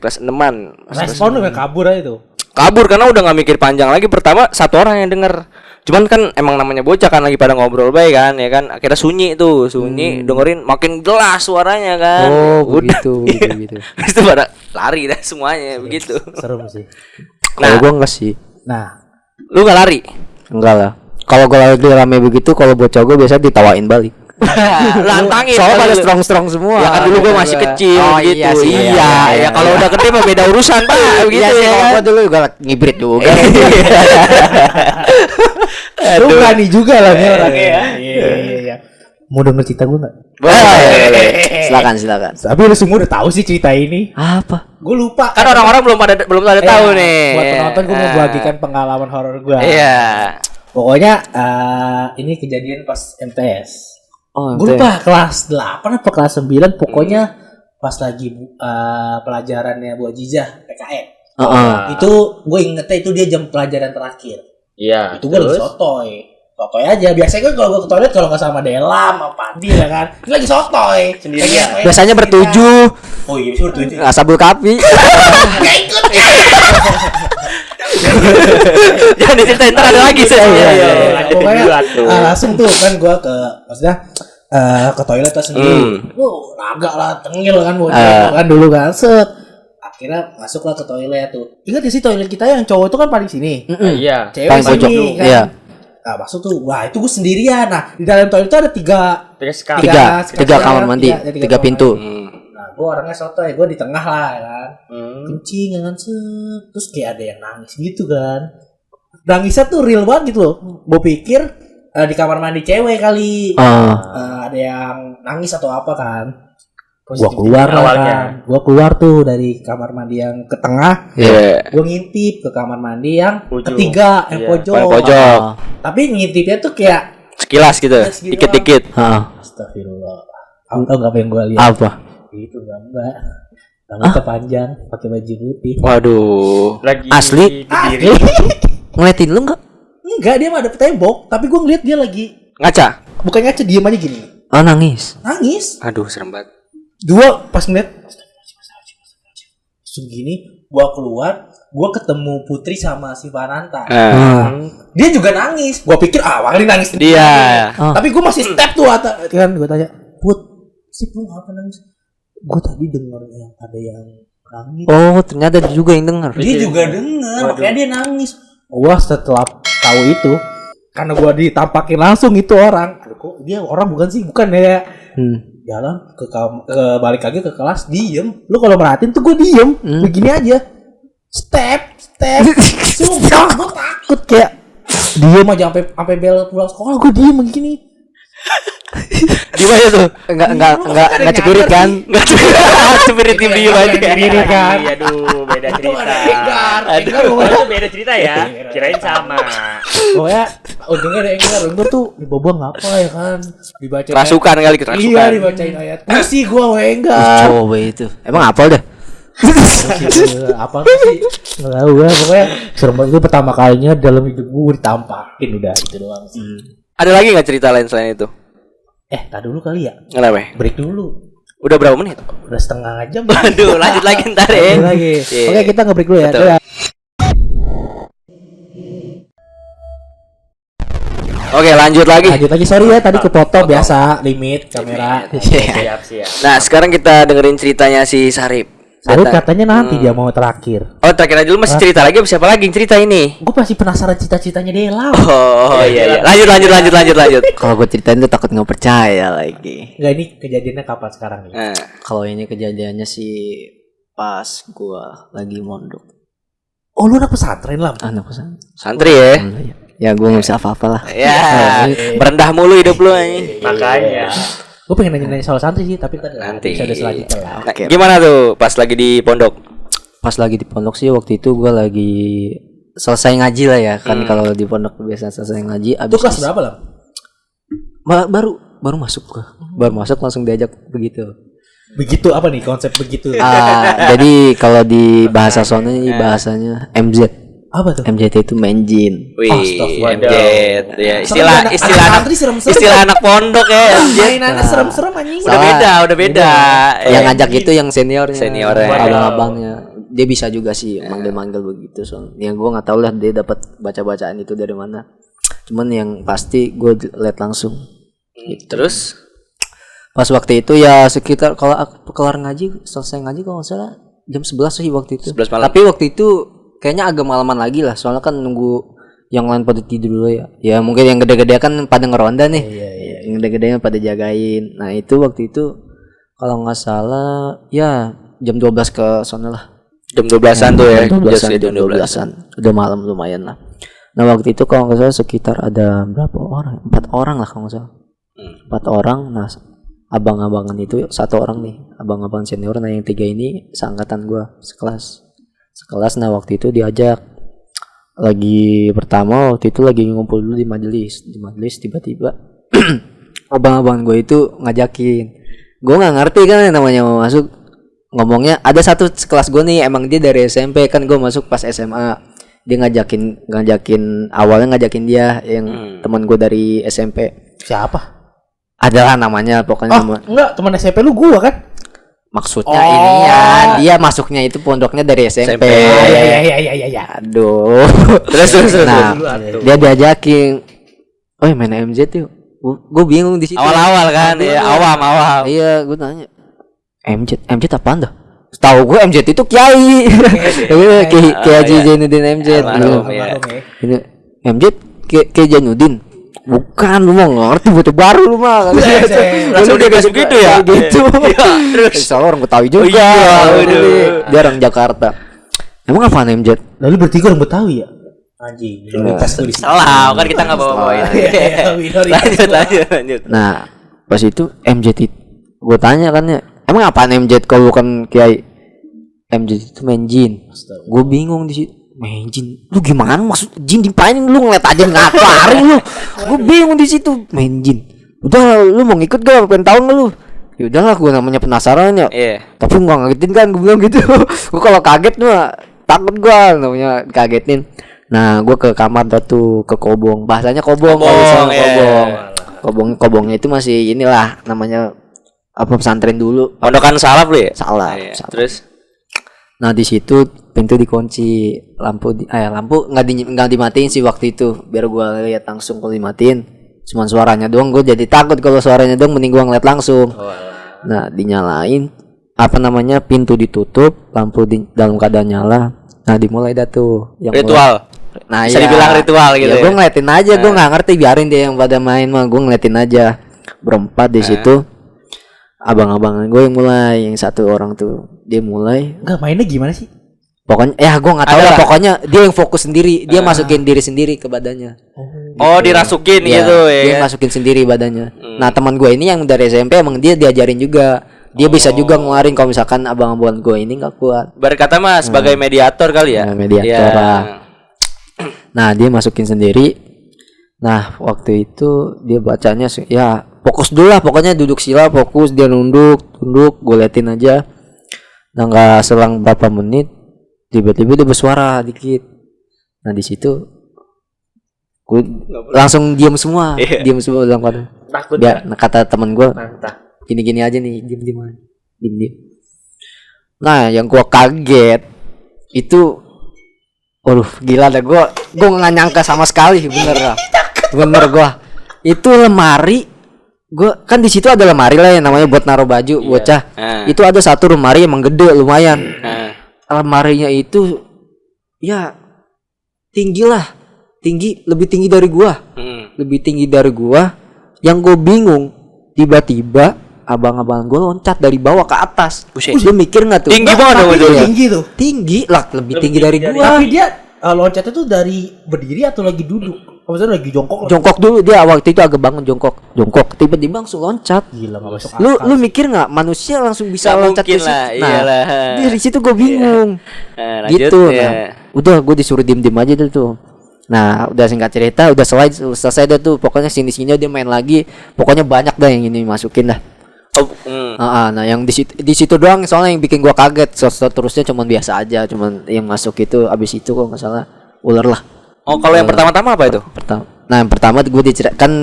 kelas 6-an. Respon lu kabur aja tuh. Kabur karena udah nggak mikir panjang lagi. Pertama satu orang yang denger. Cuman kan emang namanya bocah kan lagi pada ngobrol baik kan ya kan. Akhirnya sunyi dengerin makin jelas suaranya kan. Oh, udah begitu. Terus itu pada lari dah semuanya begitu. Serem sih. Kalau gua enggak sih. Nah, Lu nggak lari? Enggak lah. Kalau gua lagi rame begitu, kalau bocah gua biasa ditawain balik. Lantangin. Soalnya pada Kalau- strong semua. Ya kan dulu gua masih kecil Oh, gitu. iya sih, Iya, ya kalau udah gede mah beda urusan, Pak. Begitu Iya sih, ya. kalau kan? gua dulu juga ngibrit juga. lu berani juga lah nih orangnya ya. Iya. Mau denger cerita gue nggak? Boleh. Silakan. Tapi lu semua udah tahu sih cerita ini. Apa? Gue lupa. Kan orang-orang belum pada tahu nih. Buat penonton gue mau bagikan pengalaman horor gue. Iya. Pokoknya ini kejadian pas MTS. Oh, Gue lupa kelas 8 apa kelas 9. Pokoknya pas lagi pelajarannya Bu Ajijah PKN. Itu gue ingetnya itu dia jam pelajaran terakhir. Iya. Itu gue lagi sotoy aja. Biasanya gue kalau gue ke toilet kalau nggak sama Delam apa Adi ya kan. Ini lagi sotoy Sendirian. Biasanya bertujuh. Oh iya bisa bertujuh. Asabul kapi. Gak ikut. Jangan diceritain, ntar ada lagi sih. Lanjut Pokoknya dulu tuh. langsung tuh kan gue ke toilet tuh sendiri. Naga lah, tengil kan bocah kan dulu kan set. Akhirnya masuklah ke toilet tuh. Ingat ya sih toilet kita yang cowok itu kan paling sini. Iya. Cewek Paling pojok. sini kan. Iya. Nah masuk tuh, wah itu gue sendirian. Nah di dalam toilet itu ada tiga Tiga kamar mandi, tiga pintu. Nah gue orangnya sotoy, gue di tengah lah kan. Kencing kan set. Terus kayak ada yang nangis gitu kan. Nangisnya tuh real banget gitu loh. Gue pikir di kamar mandi cewek kali. Ada yang nangis atau apa kan. Gua keluar lah kan. Gua keluar tuh dari kamar mandi yang ke tengah. Iya. Gua ngintip ke kamar mandi yang Ujung. ketiga, yang pojok. Paling pojok. Tapi ngintipnya tuh kayak Sekilas gitu. Dikit-dikit. astagfirullah. Kamu tau gak apa yang gua lihat? Apa? Itu gambar. Rambutnya panjang, pakai baju putih. Waduh. Lagi Asli? berdiri. Ngeliatin lu enggak? Enggak, dia mah ada tembok, tapi gua ngeliat dia lagi Ngaca. bukan ngaca, diem aja gini. Oh, nangis. Nangis. Aduh, serem banget. Dua pas ngeliat segini, gua keluar, gua ketemu Putri sama si Vananta. Dia juga nangis. Gua pikir kali nangis sendiri. Dia. Tapi gua masih step tuh kan gua tanya, "Put, si lu apa nangis?" Gua tadi denger yang ada yang nangis. Oh, ternyata dia juga yang dengar. Dia juga denger, makanya dia nangis. Gua setelah tahu itu, karena gua ditampakin langsung itu orang. Aduh, kok dia orang bukan ya? Jalan ke balik lagi ke kelas, diem. Lu kalau merhatiin tuh gue diem, begini aja. Step. Sumpah gue takut kayak Diem aja sampai bel pulang sekolah gue diem begini. Gimana tuh? Enggak cepirit kan? Enggak cepirit tim diem aja. Cepirit kan. Aduh, beda cerita. Aduh. Itu beda cerita ya. Kirain sama. Pokoknya untungnya ada Enggar. Untung tuh dibobong ngapa ya kan. Dibacain Kerasukan kali ayat. kerasukan. Iya dibacain ayat. Puisi gue Enggar. Coba itu. Emang apal dah? Apa sih? Nggak tahu ya. Pokoknya serem banget. Itu pertama kalinya dalam hidup gue ditampakin. Udah itu doang sih. Ada lagi nggak cerita lain selain itu? Tak dulu kali ya. Kenapa? Break dulu. Udah berapa menit? Udah setengah jam. Aduh, lanjut lagi ntar ya. Lanjut lagi. Iya. Oke, kita nge-break dulu ya. Betul. Dadah. Oke, lanjut lagi. Lanjut lagi. Sorry ya tadi kepotong biasa limit kamera. Siap. Nah, sekarang kita dengerin ceritanya si Sarip. Sarip katanya nanti dia mau terakhir. Oh, terakhir aja dulu masih cerita lagi apa siapa lagi yang cerita ini? Gue pasti penasaran cita-citanya Dela. Oh iya. Lanjut. Kalau gue ceritain tuh takut nggak percaya lagi. Enggak, ini kejadiannya kapan sekarang nih? Nah, Kalau ini kejadiannya sih pas gua lagi mondok. Oh, lu anak pesantren lah. Anak pesan. santri ya. Ya gue nggak bisa apa-apa lah. Ya, merendah mulu hidup lu ini. Makanya. Gue pengen nanya-nanya soal santri sih, tapi Nanti. bisa ada selanjutnya lah. Nah, gimana tuh pas lagi di pondok? Pas lagi di pondok sih waktu itu gua lagi selesai ngaji lah ya kan. Kalau di pondok biasa selesai ngaji. Itu kelas berapa lah? Baru masuk gua. Baru masuk langsung diajak begitu. Begitu apa nih konsep begitu? Jadi kalau di bahasa sono ini bahasanya MZ. Apa tuh? MZ itu main jin. Wih, Astagfirullah. MZ. Ya, istilah Anak santri serem-serem. istilah anak pondok ya. MZ. Mainannya serem-serem anjing. Udah beda. Yang ngajak itu yang seniornya. Seniornya. Abang-abangnya. Dia bisa juga sih manggil-manggil begitu soalnya. Yang gue nggak tahu lah dia dapat baca-bacaan itu dari mana. Cuman yang pasti gue lihat langsung. Terus Pas waktu itu ya sekitar kalau aku kelar ngaji, selesai ngaji kalau nggak salah jam 11 sih waktu itu. 11 malam. Tapi waktu itu kayaknya agak malaman lagi lah, soalnya kan nunggu yang lain pada tidur dulu ya. Ya mungkin yang gede-gede kan pada ngeronda nih. Iya. Yang gede-gedenya pada jagain. Nah itu waktu itu kalau nggak salah ya jam 12 ke sana lah. jam 12-an tuh ya. Jam 12-an, Jam jam 12-an. Udah malam lumayan lah. Nah waktu itu kalau nggak salah sekitar ada berapa orang? 4 orang lah kalau nggak salah. 4 orang. Nah abang-abangan itu 1 orang nih, abang-abang senior. Nah yang 3 ini seangkatan gua, sekelas. Nah waktu itu diajak lagi pertama, waktu itu lagi ngumpul dulu di majelis tiba-tiba abang-abang gue itu ngajakin. Gue nggak ngerti kan yang namanya mau masuk, ngomongnya ada satu sekelas gue nih, emang dia dari SMP kan, gue masuk pas SMA. Dia ngajakin awalnya ngajakin dia yang teman gue dari SMP. Siapa? Adalah namanya pokoknya nama. Enggak, teman SMP lu gua kan? Maksudnya ini ya, dia masuknya itu pondoknya dari SMP. Iya. Aduh. Terus. Nah, dia diajakin, "Oh, main MZ yuk." Gue bingung di situ. Awal-awal kan, ya awam. Iya, gue tanya. MZ apaan dah? Tahu gue MZ itu Kiai. Kiai Haji Zainuddin MZ. Ini MZ Kiai Zainuddin. Bukan, lu mah ngerti bocah baru lu mah. Langsung dia kasih gitu ya. Gitu. Terus soalnya orang Betawi juga. Dia orang Jakarta. Emang apaan MZ? Lalu bertiga orang Betawi ya? Anjing, minoritas tuh di sini. salah, kan kita enggak bawa-bawa ini. Lanjut. Nah, pas itu MZ itu gue tanya kan ya, emang apaan MZ kalau bukan Kiai? MZ itu main jin. Gue bingung di situ. Main jin, lu gimana maksud jin dipain, lu ngeliat aja ngapain lu? Gue bingung di situ. Main jin, udah lu mau ngikut gak? Pengen tahu nggak lu? Ya udahlah, gue namanya penasaran ya. Tapi gue ngagetin kan, gue bilang gitu. Gue kalau kaget mah takut gue namanya kagetin. Nah gue ke kamar tuh, ke kobong, bahasanya kobong. Kobongnya itu masih inilah namanya apa, pesantren dulu. Pondokan salaf lu ya? Salah. Terus Nah di situ pintu dikunci, lampu nggak dimatiin sih waktu itu, biar gua lihat langsung. Kalau dimatiin cuman suaranya doang, gue jadi takut. Kalau suaranya doang mending gua ngeliat langsung. Nah dinyalain apa namanya, pintu ditutup, lampu di dalam keadaan nyala. Nah dimulai dah tuh yang ritual. Nah bisa dibilang ritual gitu ya. Gue ngeliatin aja, gue nggak ngerti, biarin dia yang pada main mah, gue ngeliatin aja. Berempat di situ. Abang-abangan gue yang mulai, yang 1 orang tuh dia mulai. Enggak, mainnya gimana sih? Pokoknya ya gue nggak tahu lah, pokoknya dia yang fokus sendiri, dia masukin diri sendiri ke badannya. Oh, dirasukin Iya, gitu ya. dia kan? masukin sendiri badannya. Nah teman gue ini yang dari SMP emang dia diajarin juga. Dia bisa juga ngeluarin kalau misalkan abang-abang gue ini nggak kuat. Berkata Mas sebagai mediator kali ya. Nah, mediator Iya. lah. Nah dia masukin sendiri. Nah waktu itu dia bacanya ya fokus dulu lah, pokoknya duduk sila fokus, dia nunduk gue liatin aja. Nah nggak selang berapa menit tiba-tiba dia bersuara dikit. Nah di situ gue langsung diam semua, Iya. diam semua dalam keadaan. Takut Dia ya? kata teman gue Mantap. gini-gini aja nih, diem. Nah yang gua kaget itu, waduh gila dah, gua nggak nyangka sama sekali, bener gua itu lemari, gua kan di situ ada lemari lah yang namanya buat naruh baju bocah. Itu ada satu lemari emang gede lumayan. Lemarinya itu ya lebih tinggi dari gua. Yang gue bingung, tiba-tiba abang-abang gue loncat dari bawah ke atas. Buset. Lu mikir nggak tuh? Tinggi banget dong Tapi itu. dia tinggi tuh. Tinggi lah, lebih tinggi dari tinggi gua. Tapi dia loncatnya tuh dari berdiri atau lagi duduk? Maksudnya lagi jongkok? Jongkok dulu dia waktu itu agak bangun jongkok. Tiba-tiba langsung loncat. Gila nggak masuk Lu mikir nggak manusia langsung bisa Nggak loncat mungkin ke situ? lah, iyalah. Dari situ gue bingung. Lanjut, Gitu. ya. Nah, udah gue disuruh diem-diem aja dulu tuh. Nah, udah singkat cerita, udah selesai dah tuh. Pokoknya sini-sini dia main lagi. Pokoknya banyak dah yang ini masukin dah. Oh, Nah, yang di situ doang soalnya yang bikin gua kaget. Terusnya cuman biasa aja, cuman yang masuk itu abis itu kok nggak salah ular lah. Oh, kalau yang pertama-tama apa itu? Yang pertama gue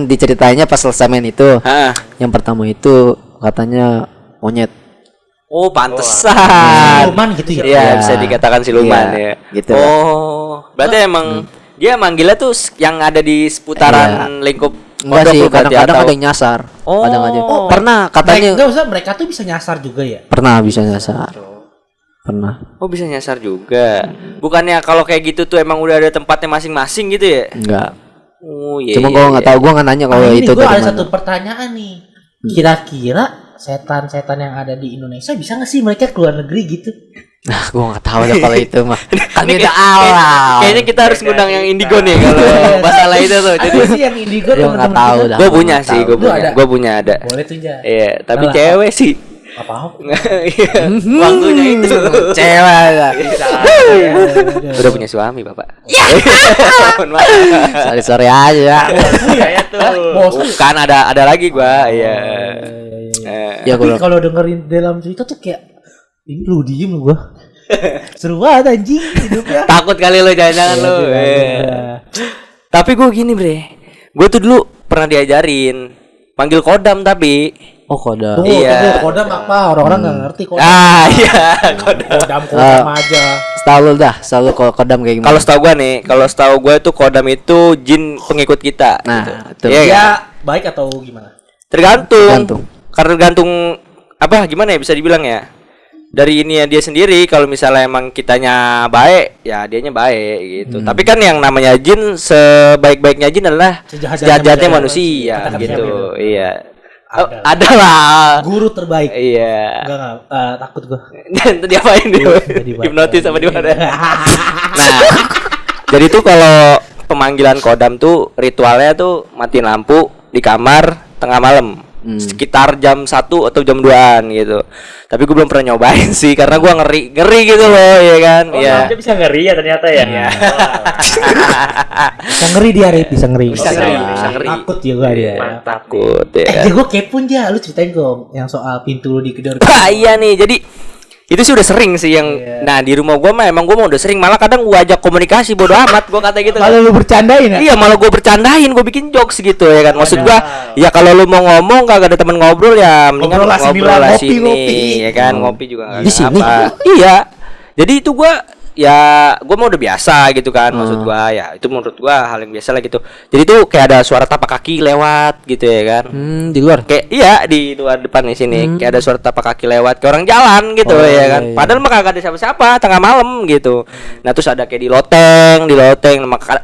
diceritainnya pas selesai main itu. Hah. Yang pertama itu katanya monyet. Oh, pantesan. Siluman gitu ya? Iya, Iya. bisa dikatakan siluman Iya, ya. gitu. Oh, berarti emang dia manggilnya tuh yang ada di seputaran lingkup Enggak sih, pondok lu berarti, kadang-kadang atau- ada yang nyasar. Oh. Kadang aja. Pernah katanya Enggak usah, mereka tuh bisa nyasar juga ya? pernah bisa nyasar. Pernah. Oh, bisa nyasar juga. Bukannya kalau kayak gitu tuh emang udah ada tempatnya masing-masing gitu ya? Enggak. Oh, iya. Cuma iya, gua iya. nggak tahu, gua nggak nanya kalau Nah, ini itu gue dari ada mana. satu pertanyaan nih. Kira-kira setan-setan yang ada di Indonesia bisa nggak sih mereka keluar negeri gitu? Nah, gua nggak tahu dah kalau itu mah. Kan Ini beda kayak- alam. Kayaknya kita harus ngundang yang indigo nih kalau masalah itu tuh. Jadi Ada sih yang indigo Gua nggak teman-teman tahu kita. dah. gue punya nggak sih, tahu. gue Lu punya, ada? gue punya ada. Boleh tuh ya. Iya, tapi Alah, cewek sih. Apa-apa. Iya, waktunya itu. Cewek dah. Udah punya suami, Bapak. Mohon maaf. Sorry aja. Saya tuh. Bos. Bukan ada lagi gua. Iya. Ya Tapi gua kalau dengerin dalam cerita tuh kayak ini lu diem lu gua. Seru banget anjing hidupnya. Takut kali lo jangan-jangan lo. Iya. Tapi gue gini, Bre. Gue tuh dulu pernah diajarin manggil kodam tapi. Oh koda. Tunggu, Iya. kodam apa? Orang-orang nggak ngerti kodam. Ah, iya, kodam. Kodam aja. Setahu lu dah, selalu kalau kodam kayak gimana? Kalau setahu gue tuh kodam itu jin pengikut kita. Nah, gitu. itu. Iya Ya kan? baik atau gimana? Tergantung. Karena tergantung apa gimana ya bisa dibilang ya. Dari ini ya dia sendiri kalau misalnya emang kitanya baik, ya dianya baik gitu. Tapi kan yang namanya jin sebaik-baiknya jin adalah sejahat-jahatnya manusia Kata-kata gitu. siapa itu? Iya. Ada. Ada lah. Guru terbaik. Iya. Enggak, takut gua. Dan tadi apain dia? Dibaca. Hipnotis sama di mana? Nah, jadi tuh kalau pemanggilan kodam tuh ritualnya tuh matiin lampu di kamar tengah malam. Sekitar jam 1 atau jam 2-an gitu. Tapi gue belum pernah nyobain sih karena gue ngeri gitu loh, ya kan? Oh, Iya. dia bisa ngeri ya ternyata ya. Iya. Bisa ngeri dia, Rit. Bisa ngeri. Bisa ngeri. Takut juga dia. Mantap. Takut ya. kan? Gue kepo aja. Lu ceritain dong yang soal pintu lu digedor. Wah, iya nih. Jadi itu sih udah sering sih yang nah di rumah gua mah emang gua mau udah sering, malah kadang gua ajak komunikasi bodo amat gua kata gitu. Malah lu bercandain ya? Iya, malah gue bercandain, gue bikin jokes gitu ya kan. Maksud gua, ya kalau lu mau ngomong kagak ada temen ngobrol ya mendingan Ngobrol lah sini ngobrol lah, lah ngopi, sini, ngopi. ya kan. Ngopi juga nggak Di sini? apa. Iya. Jadi itu gua gua mau udah biasa gitu kan. Maksud gua ya itu menurut gua hal yang biasa lah gitu. Jadi tuh kayak ada suara tapak kaki lewat gitu ya kan. Di luar. Kayak iya di luar depan di sini kayak ada suara tapak kaki lewat kayak orang jalan gitu ya kan. iya. Padahal mah kagak ada siapa-siapa tengah malam gitu. Nah terus ada kayak di loteng.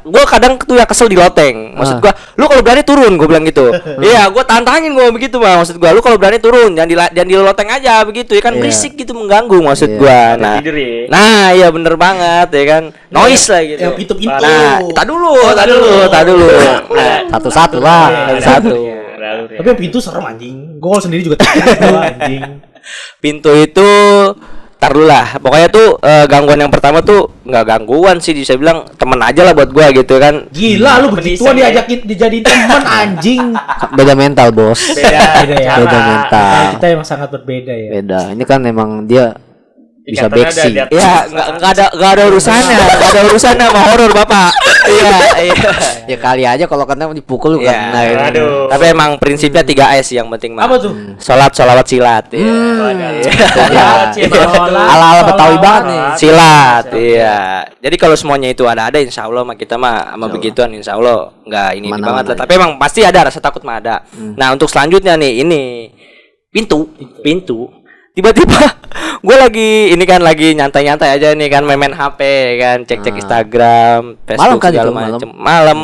Gua kadang tuh ya kesel di loteng. Maksud gua, lu kalau berani turun, gua bilang gitu. Iya, gua tantangin gua begitu mah. Maksud gua, lu kalau berani turun, jangan di loteng aja begitu ya kan, Iya. berisik gitu mengganggu maksud Iya. gua. Nah, Tidur ya. nah iya bener banget ya kan. Noise lah gitu. Yang pintu-pintu. Nah, tak dulu. Nah, Satu-satu lah. satu. Tapi yang pintu serem anjing. Gol sendiri juga takut anjing. Pintu itu tar dulu lah. Pokoknya tuh gangguan yang pertama tuh nggak gangguan sih, bisa bilang temen aja lah buat gua gitu kan. Gila lu begituan diajakin dijadiin teman anjing. Beda mental, Bos. Beda ya. Beda mental. Kita emang sangat berbeda ya. Beda. Ini kan emang dia bisa Ikatannya beksi. ada di atas. Ya nggak ada urusannya, nggak ada urusannya sama horor bapak. Iya. Ya kali aja kalau kena dipukul Iya. kena. Aduh. Tapi emang prinsipnya 3S yang penting mah. Apa tuh? Sholat, sholawat, silat. Iya. Ala-ala Betawi banget nih. Silat, iya. Jadi kalau semuanya itu ada insya Allah mah kita mah sama begituan insya Allah nggak ini Mana-mana banget lah. aja. Tapi emang pasti ada rasa takut mah ada. Nah untuk selanjutnya nih ini pintu. Tiba-tiba gue lagi ini kan lagi nyantai-nyantai aja nih kan main HP kan cek-cek Instagram, Facebook Malam kan segala itu, macem. Malam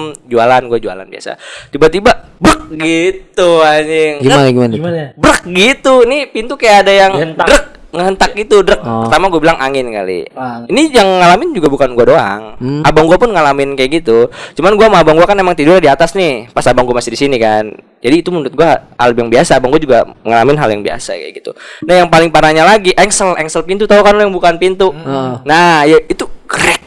gue jualan biasa. Tiba-tiba brek gitu anjing. Gimana? Brek gitu. Nih pintu kayak ada yang Dihentak. brek ngehentak gitu drek. Oh. Pertama gue bilang angin kali. Angin. Ini yang ngalamin juga bukan gue doang. Abang gue pun ngalamin kayak gitu. Cuman gue sama abang gue kan emang tidur di atas nih. Pas abang gue masih di sini kan. Jadi itu menurut gue hal yang biasa. Abang gue juga ngalamin hal yang biasa kayak gitu. Nah yang paling parahnya lagi engsel pintu, tahu kan lo yang bukan pintu. Nah ya itu krek.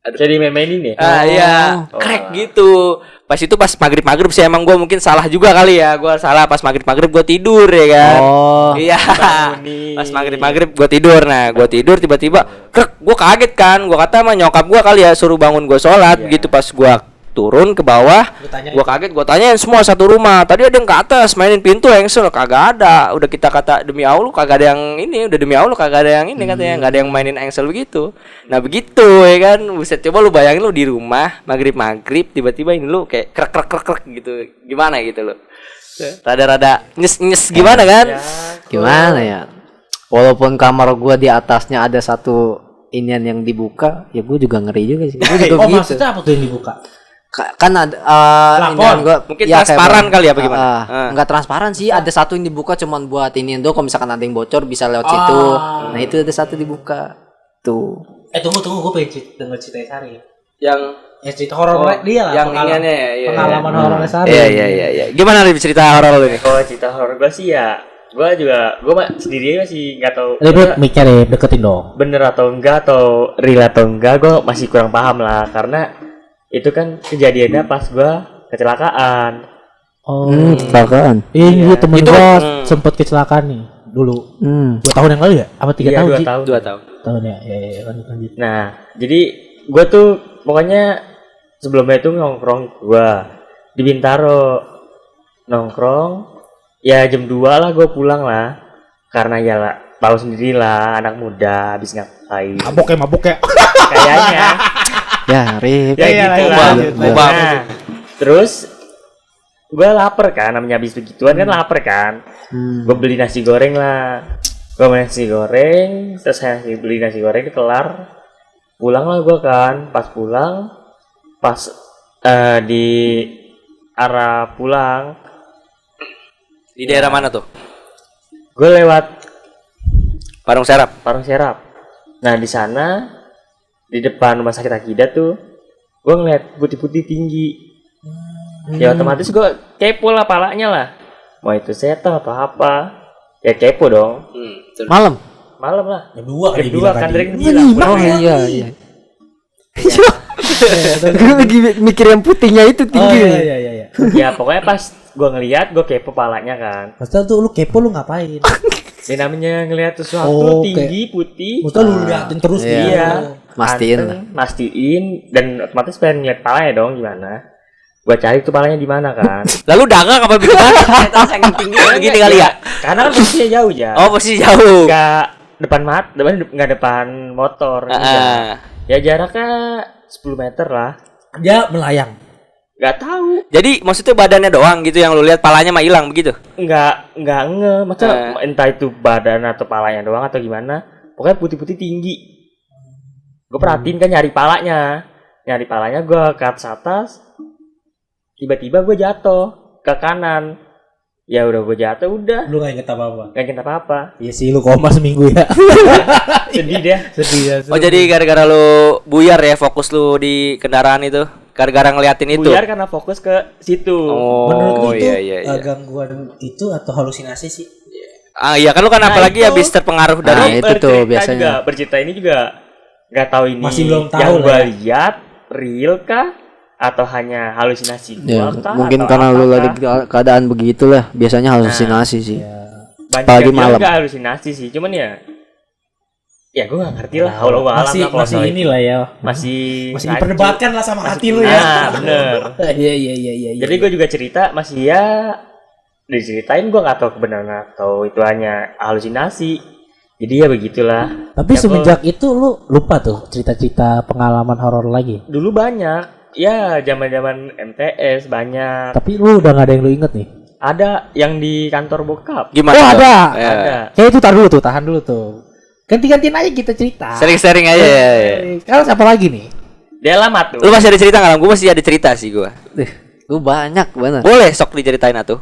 Jadi main-mainin ya? Iya, krek gitu. Pas itu pas maghrib sih emang gue mungkin salah juga kali ya. Gue salah pas maghrib gue tidur ya kan. Oh. Iya. Bangunin. Pas maghrib gue tidur. Nah gue tidur tiba-tiba krek, gue kaget kan. Gue kata sama nyokap gue kali ya suruh bangun gue sholat gitu. Pas gue turun ke bawah, gue kaget, gue tanyain semua satu rumah. Tadi ada yang ke atas mainin pintu engsel, kagak ada. Udah kita kata demi Allah kagak ada yang ini, udah demi Allah kagak ada yang ini katanya, nggak ada yang mainin engsel begitu. Nah begitu ya kan, buset, coba lu bayangin lu di rumah maghrib tiba-tiba ini lu kayak krek gitu, gimana gitu lu? Rada-rada nyes gimana kan? Gimana ya? Walaupun kamar gua di atasnya ada satu inian yang dibuka, ya gua juga ngeri juga sih. Gua juga Oh gitu. maksudnya apa tuh yang dibuka? Kan ada Plafon. gua Mungkin transparan kali ya, apa gimana? Enggak transparan sih, ada satu yang dibuka cuman buat ini doang, kalau misalkan ada yang bocor bisa lewat situ. Nah, itu ada satu dibuka. Tuh. Tunggu gue pengen denger cerita Sari. Yang Cerita horor dia lah. yang iniannya ya. Pengalaman horor Sari. Iya. Gimana nih cerita horor lu nih? Kalau cerita horor gue sih ya, gue sendiri masih nggak tahu Mikir ya, deketin dong. bener atau enggak atau real atau enggak, gue masih kurang paham lah, karena itu kan kejadiannya pas gue kecelakaan. Oh. Kecelakaan. Iya, temen Itu, gue sempet kecelakaan nih dulu. 2 tahun yang lalu ya? Apa 3 tahun sih? 2 tahun. 2 tahun. Tahun ya. Ya, lanjut. Nah, jadi gue tuh pokoknya sebelumnya itu nongkrong gue di Bintaro, nongkrong ya jam 2 lah gue pulang lah, karena ya lah tahu sendiri lah anak muda habis ngapain Mabok ya. kayaknya Ya, Rip. ya Iya, gitu iya, lah. lanjut. Nah, terus gue lapar kan, namanya habis begituan kan lapar kan. Gue beli nasi goreng lah. Gue beli nasi goreng, selesai beli nasi goreng kelar. Pulang lah gue kan. Pas pulang, di arah pulang, Di daerah mana tuh? gue lewat Parung Serap. Parung Serap. Nah di sana di depan rumah sakit Akidah tuh, gue ngeliat putih-putih tinggi. Ya otomatis gue kepo lah palanya lah. Mau itu setan atau apa? Ya kepo dong. Malam. Malam lah. Jam 2 Jam 2 kan Drake bilang. Oh iya. Gue lagi mikir yang putihnya itu tinggi. Iya. Ya pokoknya pas gue ngeliat, gue kepo palanya kan. Maksudnya tuh lu kepo lu ngapain? Ini namanya ngeliat sesuatu Oh, tinggi putih. Maksudnya lu liatin terus Iya. gitu. Iya. Mastiin lah. Mastiin dan otomatis pengen ngeliat palanya dong gimana. Gua cari tuh palanya di mana kan. Lalu dagak apa bagaimana? Setan yang tinggi begini kali ya. Karena kan posisinya jauh ya. Oh, posisi jauh. Enggak enggak depan motor. enggak. Ya jaraknya 10 meter lah. Dia melayang. Enggak tahu. Jadi maksudnya badannya doang gitu yang lu lihat, palanya mah hilang begitu. Enggak maksudnya entah itu badan atau palanya doang atau gimana. Pokoknya putih-putih tinggi. Gue perhatiin kan nyari palanya. Gue ke atas. Tiba-tiba gue jatuh ke kanan. Ya udah gue jatuh udah. Lu gak inget apa-apa? Gak inget apa-apa. Iya sih, lu koma seminggu ya. Sedih dia. Sedih ya. Oh jadi gara-gara lu buyar ya fokus lu di kendaraan itu, gara-gara ngeliatin itu. Buyar karena fokus ke situ. Menurut lu itu iya. gangguan itu atau halusinasi sih? Ah iya kan lu kan Nah, apalagi itu- habis terpengaruh Nah, dari itu tuh biasanya. Juga, bercerita ini juga nggak tahu ini Masih belum tahu yang lah gua ya. lihat real kah atau hanya halusinasi Ya, gua kah mungkin atau karena lu apakah? lagi keadaan begitulah, biasanya halusinasi sih. banyak apalagi yang bilang malam. nggak halusinasi sih, cuman ya gua nggak ngerti lah. Allah alam Masih lah kalau masih soal itu. inilah ya. masih rancu. diperdebatkan lah sama hati lu ya. Nah, bener. Iya. Jadi gue juga cerita masih ya diceritain, gue nggak tahu kebenaran atau itu hanya halusinasi. Jadi ya begitulah. Tapi Ya, semenjak itu lu lupa tuh cerita-cerita pengalaman horor lagi. dulu banyak ya, zaman-zaman MTS banyak. Tapi lu udah gak ada yang lu inget nih. Ada yang di kantor bokap. gimana? Oh, tuh? ada. Ya. Ada. Kayak itu tahan dulu tuh. Ganti-gantian aja kita cerita. Sering-sering aja ya. Sekarang siapa lagi nih? Dia lama tuh. Lu masih ada cerita nggak? Gue masih ada cerita sih gue. Gue banyak bener. Boleh sok diceritain atuh.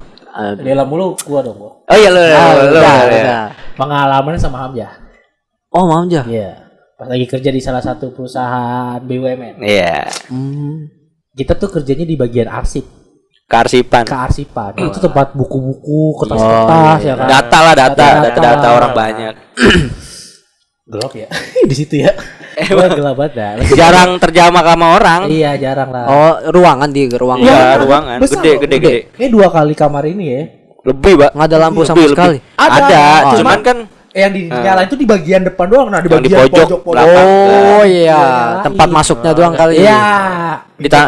Dalam mulu gua dong gua. Oh iya lu. Udah. Pengalamannya sama Hamzah. Oh, mau aja. Iya. Pas lagi kerja di salah satu perusahaan BUMN. Iya. Kita tuh kerjanya di bagian arsip, Kearsipan. kearsipan. Itu tempat buku-buku, kertas-kertas ya kan. Data lah data Data. orang banyak. Gelap ya. Di situ ya. Gua gelap banget dah. Jarang terjamah sama orang. Iya, jarang lah. Oh, ruangan di ruangan. Iya, Ruangan ruangan. besar Gede, loh, gede. Kayak 2 kali kamar ini ya. Lebih, Pak. Nggak ada lampu sama Lebih. sekali. Ada, Oh, cuman kan yang dinyalain itu di bagian depan doang. Nah, di Yang di bagian pojok pojok. belakang. Oh iya, Iya, tempat iya. masuknya doang kali. Iya. Kita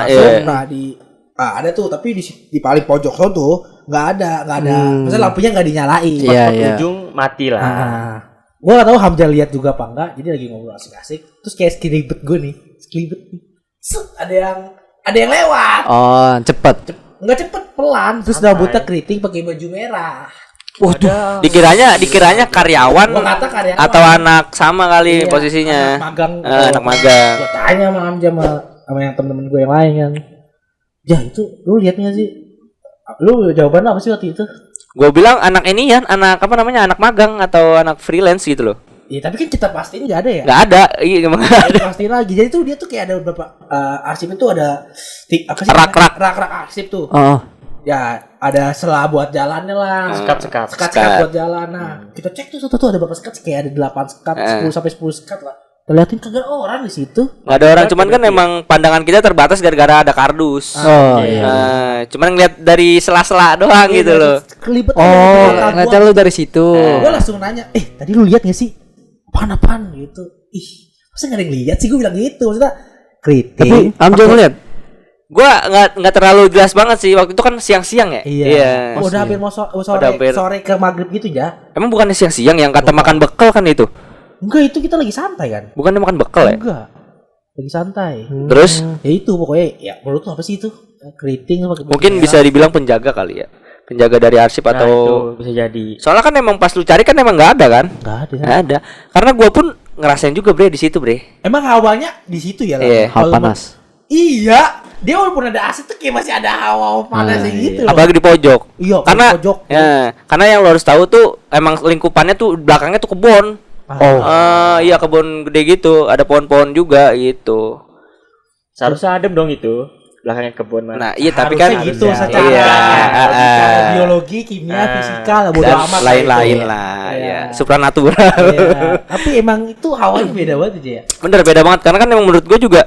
Nah ada tuh, tapi di paling pojok sono tuh nggak ada. Maksudnya lampunya nggak dinyalain. Iya, iya. Ujung mati lah. Nah, gue gak tahu Hamzah lihat juga apa enggak. Jadi lagi ngobrol asik-asik. Terus kayak sekilibet gue nih. Sekilibet nih. Set, ada yang lewat. Oh, cepet. Enggak cepet, pelan. Terus rambutnya keriting pakai baju merah. waduh, dikiranya karyawan Gua kata karyawan. atau anak sama kali Iya, posisinya. anak magang. Anak magang. Gue tanya sama Hamzah sama yang temen-temen gue yang lain kan. Ya itu lu lihat gak sih? Lu jawaban apa sih waktu itu? Gue bilang anak ini ya, anak apa namanya, anak magang atau anak freelance gitu loh. Iya tapi kan kita pastiin gak ada ya. Nggak ada, iya emang nggak ada. Kita pastiin lagi. Jadi tuh dia tuh kayak ada beberapa arsip itu ada apa sih? Rak-rak. Rak-rak arsip tuh. Oh, Ya ada selah buat jalannya lah. Sekat-sekat. Sekat buat jalan. Nah, kita cek tuh satu ada berapa sekat? Kayak ada 8 sekat, 10 sampai 10 sekat lah. Kita liatin kagak ada orang di situ. Nggak ada orang, cuman kan emang pandangan kita terbatas gara-gara ada kardus. oh iya. Cuman ngeliat dari sela-sela doang gitu loh. Kelibet Oh, ngeliatnya lu dari situ. Gue langsung nanya, tadi lu lihat gak sih? Apaan gitu. Ih, masa gak ada yang lihat sih? Gue bilang gitu. Maksudnya Tapi keriting. Hamzah ngeliat. Gua nggak terlalu jelas banget sih, waktu itu kan siang-siang ya. Iya. Udah hampir mau sore ke maghrib gitu ya. Emang bukannya siang-siang yang kata makan bekal kan itu? Enggak, itu kita lagi santai kan? Bukannya makan bekal ya? Enggak. Lagi santai. Terus Ya itu pokoknya, ya menurut lu apa sih itu? Keriting pakai baju mungkin merah. bisa dibilang penjaga kali ya. Penjaga dari arsip Nah, atau itu bisa jadi. soalnya kan emang pas lu cari kan emang nggak ada kan? Enggak ada. Nggak ada. Karena gua pun ngerasain juga bre di situ bre. Emang hawanya di situ ya lah. Iya, Kalau panas. Iya, dia walaupun ada AC tuh kayak masih ada hawa panasnya gitu loh. Apalagi di pojok. Iya, Karena di pojok. ya, karena yang lo harus tahu tuh emang lingkupannya tuh belakangnya tuh kebun. Iya kebun gede gitu, ada pohon-pohon juga gitu. Seharusnya adem dong itu. Belakangnya kebun mana. Nah, iya tapi Harusnya kan gitu harusnya. secara Iya. biologi, kimia, fisika lah bodo dan amat lah lain-lain itu. lah, Iya. ya. Supranatural. Iya. Tapi emang itu hawanya beda banget aja ya. Bener beda banget karena kan emang menurut gue juga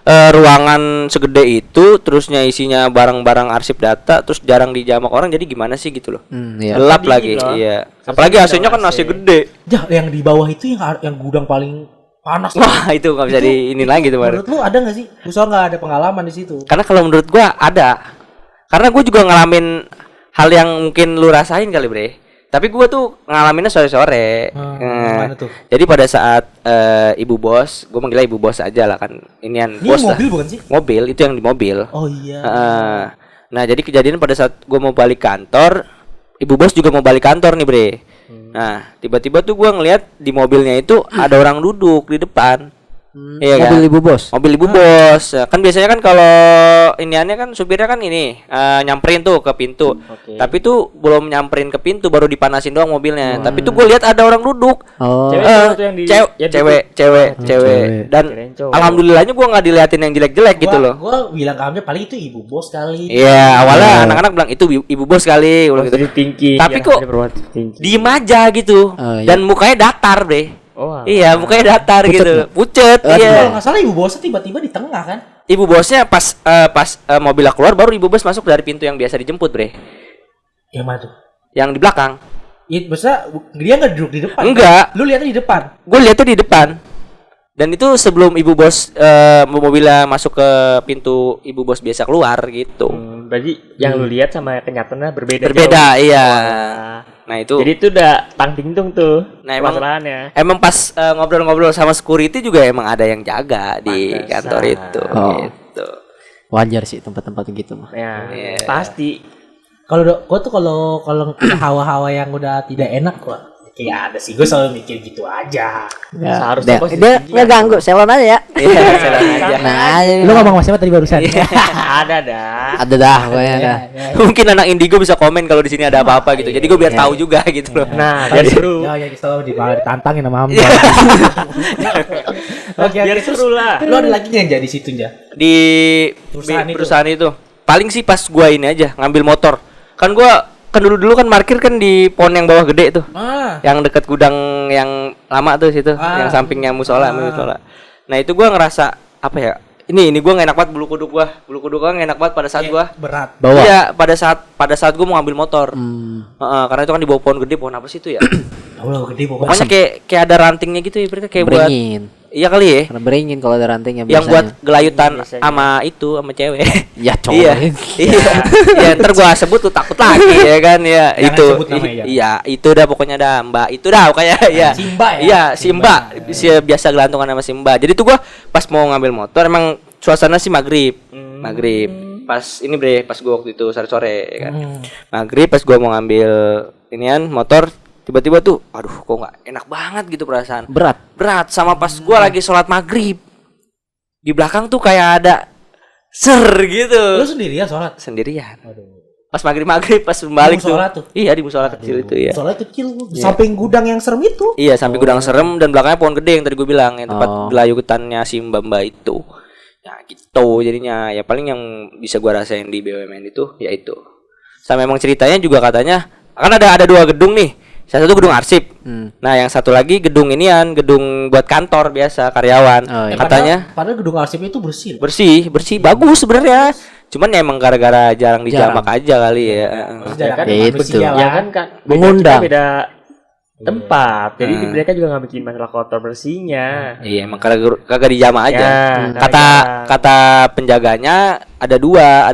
ruangan segede itu terusnya isinya barang-barang arsip data terus jarang dijamak orang jadi gimana sih gitu loh. Iya. Gelap Dingin lagi, loh. iya. Terus Apalagi ada AC-nya kan AC AC. gede. Ya, yang di bawah itu yang gudang paling panas. Wah, itu nggak bisa di ini lagi tuh, Mar. Menurut lu ada nggak sih? Lu soal nggak ada pengalaman di situ. Karena kalau menurut gua ada. Karena gua juga ngalamin hal yang mungkin lu rasain kali, Bre. Tapi gua tuh ngalaminnya sore-sore. Gimana tuh? Jadi pada saat ibu bos, gua manggilnya ibu bos aja lah kan. Inian Ini bos mobil lah. bukan sih? Mobil itu yang di mobil. Oh iya. Nah, jadi kejadian pada saat gua mau balik kantor, ibu bos juga mau balik kantor nih, Bre. Nah, tiba-tiba tuh gua ngeliat di mobilnya itu ada orang duduk di depan. Iya kan? Mobil ibu bos. Mobil ibu bos. Ya, kan biasanya kan kalau iniannya kan supirnya kan ini nyamperin tuh ke pintu. Tapi tuh belum nyamperin ke pintu baru dipanasin doang mobilnya. Tapi tuh gue lihat ada orang duduk. Oh. Cewek. Dan alhamdulillahnya gue nggak diliatin yang jelek-jelek gitu loh. Gua bilang kamu paling itu ibu bos kali. Iya, awalnya anak-anak bilang itu ibu bos kali, ulang gitu. Tapi kok diem aja gitu. iya. Dan mukanya datar, Bre. Oh, Iya, mukanya datar gitu. Pucet, Kalau iya. nggak salah ibu bosnya tiba-tiba di tengah kan? Ibu bosnya pas mobilnya keluar baru ibu bos masuk dari pintu yang biasa dijemput, Bre. Yang mana tuh? Yang di belakang. Iya, masa dia nggak duduk di depan? Enggak. Kan? Lu lihatnya di depan. Gue lihatnya di depan. Dan itu sebelum ibu bos mobilnya masuk ke pintu ibu bos biasa keluar gitu. Berarti yang lu lihat sama kenyataannya berbeda. Berbeda, jauh. iya. Wah. Nah itu. Jadi itu udah tang ting tung tuh. Nah, emang masalahnya. pas ngobrol-ngobrol sama security juga emang ada yang jaga di Pantesan. kantor itu. Oh. Gitu. Wajar sih tempat-tempat gitu mah. Ya, Iya. pasti. Gua tuh kalau hawa-hawa yang udah tidak enak gua kayak ada sih. Gua selalu mikir gitu aja. Ya, Seharusnya dia, posisi dia dia. nggak ganggu, selon aja ya. Iya, jalan aja. Nah, Lu ngomong sama siapa tadi barusan? Ada dah. ada dah pokoknya dah. Mungkin anak Indigo bisa komen kalau di sini ada apa-apa gitu. Jadi gue biar tahu juga gitu loh. Nah, biar seru. Ya, selalu ditantangin sama Hamba. Iya. Oke, Biar seru lah. Lu ada lagi yang jadi situ ya? Di Perusahaan perusahaan itu. Paling sih pas gua ini aja ngambil motor. Kan gua dulu kan parkir kan di pohon yang bawah gede tuh. Yang dekat gudang yang lama tuh situ, yang sampingnya musola. Nah, itu gua ngerasa apa ya? Ini gua enggak enak banget bulu kuduk gua. Bulu kuduk gua enggak enak banget pada saat gua berat. Bawa. Iya, pada saat gua mau ngambil motor. Karena itu kan di bawah pohon gede, pohon apa sih itu ya? Allah gede pokoknya. Pokoknya kayak ada rantingnya gitu ya, berarti kayak buat Beringin. iya kali ya. Karena beringin kalau ada rantingnya Yang buat biasanya. gelayutan sama cewek. Ya cowok. Iya. Iya, ntar gua sebut tuh takut lagi ya kan ya. Jangan Itu. sebut namanya, Iya, itu dah pokoknya dah Mbak. Itu dah pokoknya ya. Si Mbak ya? Iya, si Mbak. Biasa gelantungan sama si Mbak. Jadi tuh gua pas mau ngambil motor emang suasana sih maghrib. Maghrib. Pas ini pas gua waktu itu sore-sore ya kan. Maghrib pas gua mau ngambil inian motor tiba-tiba tuh aduh kok nggak enak banget gitu perasaan. Berat sama pas gua lagi sholat maghrib. Di belakang tuh kayak ada gitu. Lu sendirian sholat? Sendirian. Pas maghrib pas balik Di musola tuh? Iya di musola kecil itu ya. Sholat kecil di samping gudang yang serem itu. Iya sampai gudang serem dan belakangnya pohon gede yang tadi gue bilang yang tempat gelayutannya si mbak itu. Ya gitu jadinya ya paling yang bisa gua rasain di BUMN itu ya itu. Sama emang ceritanya juga katanya kan ada 2 gedung nih. Salah satu gedung arsip. Nah, yang satu lagi gedung gedung buat kantor biasa karyawan. Oh, iya. Katanya Padahal gedung arsip itu bersih. bersih bagus sebenarnya. Cuman ya emang gara-gara jarang dijamak aja kali ya. Ya kan Ya, itu manusia tuh. lah. Ya kan Mengundang. beda tempat. Jadi mereka juga nggak bikin masalah kotor bersihnya. Iya, emang kagak dijamah aja. Ya, Kata penjaganya ada dua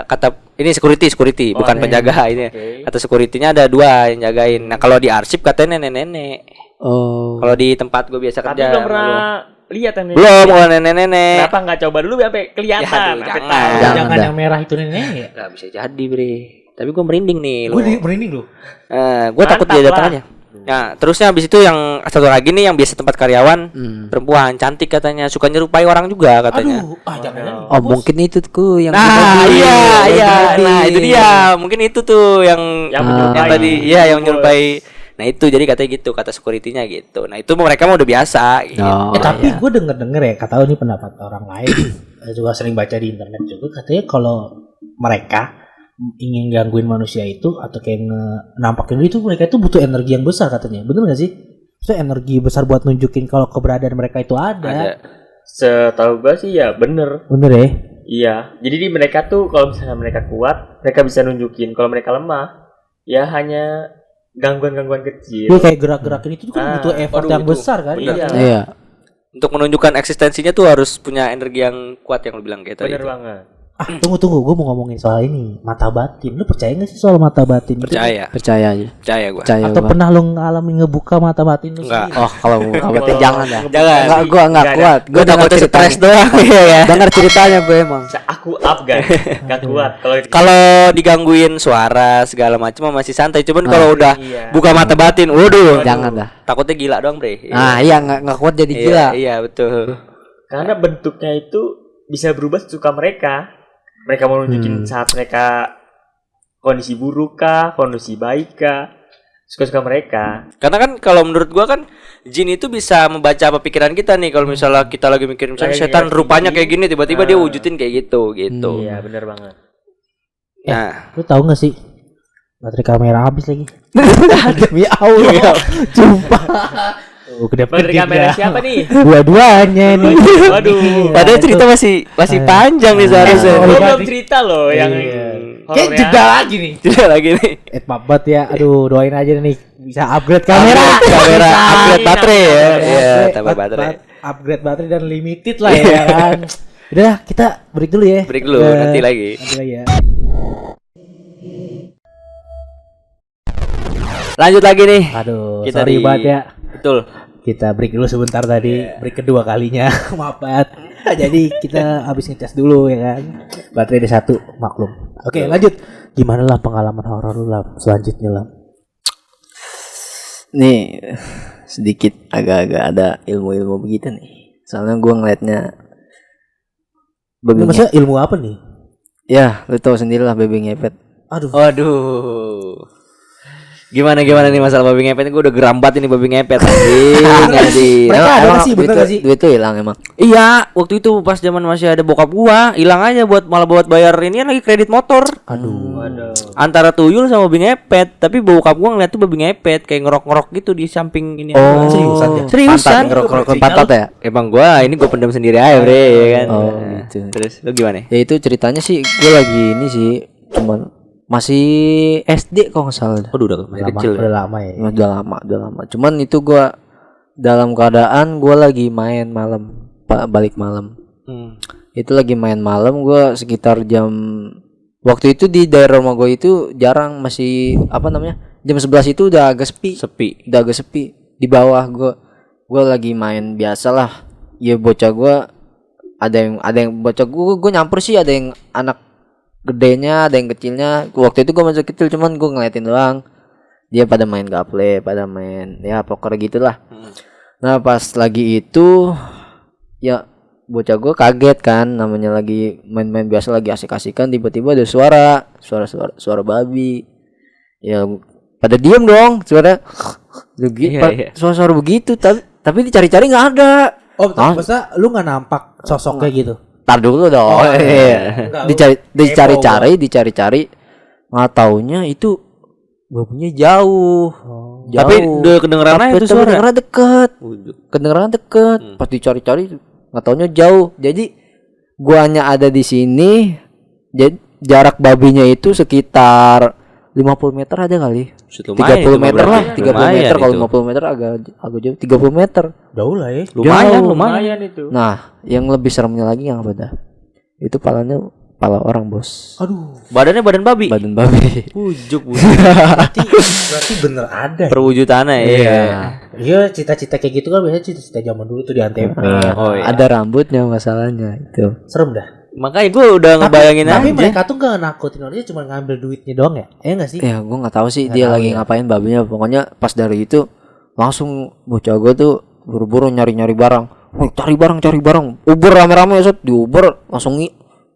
kata ini security bukan penjaga ini. Kata security-nya ada 2 yang jagain. Nah, kalau di arsip katanya nenek-nenek. Oh. Kalau di tempat gue biasa Tapi kerja belum pernah lihat yang belum kalau nenek-nenek. Kenapa nggak coba dulu sampai kelihatan? Ya, aduh, Sampai jangan. tahu. Jangan dah. yang merah itu nenek ya. Gak bisa jadi bre. Tapi gue merinding nih Gue merinding lu. gue takut Mantap dia lah. datang aja. Nah terusnya habis itu yang satu lagi nih yang biasa tempat karyawan perempuan cantik katanya suka nyerupai orang juga katanya. Aduh, jangan. Oh, mungkin itu tuh yang Nah tadi. iya Tadi. nah itu dia mungkin itu tuh yang menyerupai. tadi yang menyerupai. Nah itu jadi katanya gitu kata security-nya gitu. Nah itu mereka mah udah biasa gitu. Oh, Tapi iya. gue denger ya, kata ini pendapat orang lain. Juga sering baca di internet juga katanya kalau mereka ingin gangguin manusia itu atau kayak nampakin itu mereka itu butuh energi yang besar katanya. Bener gak sih? Itu energi besar buat nunjukin kalau keberadaan mereka itu ada. Setahu gua sih ya bener. Bener ya? Iya. Jadi mereka tuh kalau misalnya mereka kuat, mereka bisa nunjukin. Kalau mereka lemah, ya hanya gangguan-gangguan kecil. Dia kayak gerak-gerakin itu kan butuh effort yang itu besar kan? bener. Iya. Iya. Untuk menunjukkan eksistensinya tuh harus punya energi yang kuat yang lu bilang kayak tadi. Bener banget. Tunggu, gue mau ngomongin soal ini, mata batin. Lu percaya gak sih soal mata batin? Percaya. Percaya aja. Percaya gua. Percaya Atau gua. pernah lu ngalamin ngebuka mata batin lu Enggak. sendiri? Oh, kalau berarti jangan dah. Jangan. Enggak, gua enggak kuat. Gua takutnya stres doang ya. Dengar ceritanya gue emang. Aku up guys, nggak kuat kalau Kalau digangguin suara segala macam masih santai. Cuman kalau udah iya. buka mata batin, waduh. Jangan dah. Takutnya gila doang, Bre. Nah, iya enggak kuat jadi Iya, gila. iya betul. karena bentuknya itu bisa berubah sesuka mereka. Mereka mau nunjukin saat mereka kondisi buruk kah, kondisi baik kah, suka-suka mereka. Karena kan kalau menurut gua kan jin itu bisa membaca apa pikiran kita nih. Kalau misalnya kita lagi mikir misalnya Lagi setan mikir rupanya gini. kayak gini, tiba-tiba dia wujudin kayak gitu gitu. Iya benar banget. Nah, Lu tahu gak sih? Baterai kamera habis lagi. Demi Allah. Sumpah. Oh, Baterai kamera siapa nih? Dua-duanya nih. Waduh. padahal cerita masih panjang nih seharusnya. Gue Oh, belum iya. cerita loh yang Kayak horornya. jeda lagi nih. Tidak lagi nih. Maaf banget ya. Aduh, doain aja nih bisa upgrade kamera. Kamera Bisa. upgrade baterai ya. Iya, Upgrade- tambah baterai. Upgrade baterai dan limited lah ya kan. Udah, kita break dulu ya. Break dulu, Udah. nanti lagi. Nanti lagi ya. Lanjut lagi nih. Aduh, Kita sorry di- banget ya. Betul. Kita break dulu sebentar tadi, break kedua kalinya. Maaf banget. Jadi kita habis ngecas dulu ya kan. Baterai ada satu, maklum. Oke, lanjut. Gimana lah pengalaman horor lu lah selanjutnya lah? Nih sedikit agak-agak ada ilmu-ilmu begitu nih. Soalnya gua ngeliatnya Ini babi maksudnya ilmu apa nih? Ya, lu tahu sendiri lah babi ngepet. Aduh. Waduh. Gimana nih masalah babi ngepet? Gue udah gerambat ini babi ngepet anjing. Mereka ada nggak sih, bener duit nggak sih? duit tuh hilang emang. Iya, waktu itu pas zaman masih ada bokap gua, hilang aja malah buat bayar ini kan lagi kredit motor. Aduh. Antara tuyul sama babi ngepet, tapi bokap gua ngeliat tuh babi ngepet kayak ngerok-ngerok gitu di samping ini. seriusan ya? Seriusan. Ngerok-ngerok pantat ya? Emang gua pendam sendiri aja, Bre, ya kan. Oh, Nah, gitu. Terus lu gimana? Ya itu ceritanya sih gue lagi ini sih cuman masih SD kok nggak salah. Waduh, udah masih kecil. Udah lama ya. Udah lama. Cuman itu gue dalam keadaan gue lagi main malam, balik malam. Itu lagi main malam gue sekitar jam waktu itu di daerah rumah gue itu jarang masih apa namanya jam 11 itu udah agak sepi. Udah agak sepi di bawah gue lagi main biasa lah. Ya bocah gue ada yang bocah gue nyamper sih, ada yang anak gedenya, ada yang kecilnya. Waktu itu gue masih kecil cuman gue ngeliatin doang. Dia pada main gaple, pada main ya poker gitulah. Nah pas lagi itu ya bocah gue kaget kan, namanya lagi main-main biasa lagi asik-asikan, tiba-tiba ada suara babi. Ya pada diem dong, suara suara begitu, tapi dicari-cari nggak ada. Oh, masa lu nggak nampak sosoknya gitu? Tar dulu dong. Enggak, Dicari-cari. Nggak taunya itu babunya jauh. Tapi udah kedengeran aja itu suara. Kedengeran deket. Pas dicari-cari nggak taunya jauh. Jadi guanya ada di sini. Jadi jarak babinya itu sekitar 50 meter ada kali. 30 meter lah, 30 meter. Kalau 50 meter agak jauh. 30 meter. Jauh lah ya. Lumayan itu. Nah, yang lebih seremnya lagi yang apa dah? Itu palanya pala orang, Bos. Aduh. Badannya badan babi. Badan babi. Ujuk. Berarti bener ada. Perwujudannya ya. Iya, cita-cita kayak gitu kan biasanya cita-cita zaman dulu tuh di Antv. Oh iya. Ada rambutnya masalahnya itu. Serem dah. Makanya gue udah ngebayangin Tapi aja. mereka tuh gak nakutin orang, cuma ngambil duitnya doang ya? Enggak sih? Ya, gua nggak tahu sih Nggak dia tahu lagi ya. ngapain babinya. Pokoknya pas dari itu langsung bocah gua tuh buru-buru nyari-nyari barang. Cari barang. Uber rame-rame ya, diuber langsung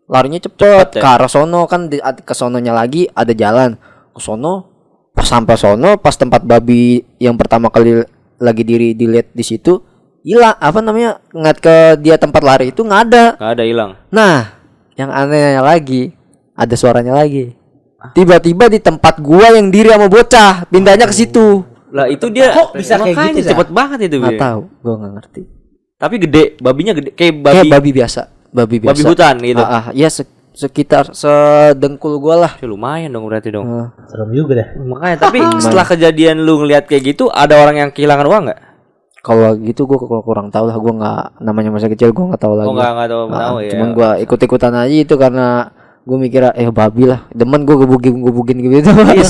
larinya cepet ya? ke arah sono kan ke sononya lagi ada jalan. Ke sono pas sampai sono pas tempat babi yang pertama kali lagi dilihat di situ hilang apa namanya ngeliat ke dia tempat lari itu nggak ada. Gak ada hilang. Nah, yang anehnya lagi ada suaranya lagi. Tiba-tiba di tempat gua yang diri sama bocah pindahnya ke situ. Lah itu dia Kok bisa kayak makanya gitu, cepet banget itu. Nggak Bi. tahu, gua nggak ngerti. Tapi gede, babinya gede kayak Kayak babi biasa, babi biasa. babi hutan gitu. Ya sekitar sedengkul gua lah. Ya, lumayan dong berarti dong. Serem juga dah. Makanya tapi setelah kejadian lu ngelihat kayak gitu ada orang yang kehilangan uang nggak? Kalau gitu gue kurang tahu lah, gue nggak, namanya masa kecil gue nggak tahu lagi. Oh nggak tahu ya. Cuman gue ikut-ikutan aja itu karena gue mikir babi lah, demen gue gebugin gitu. Iya,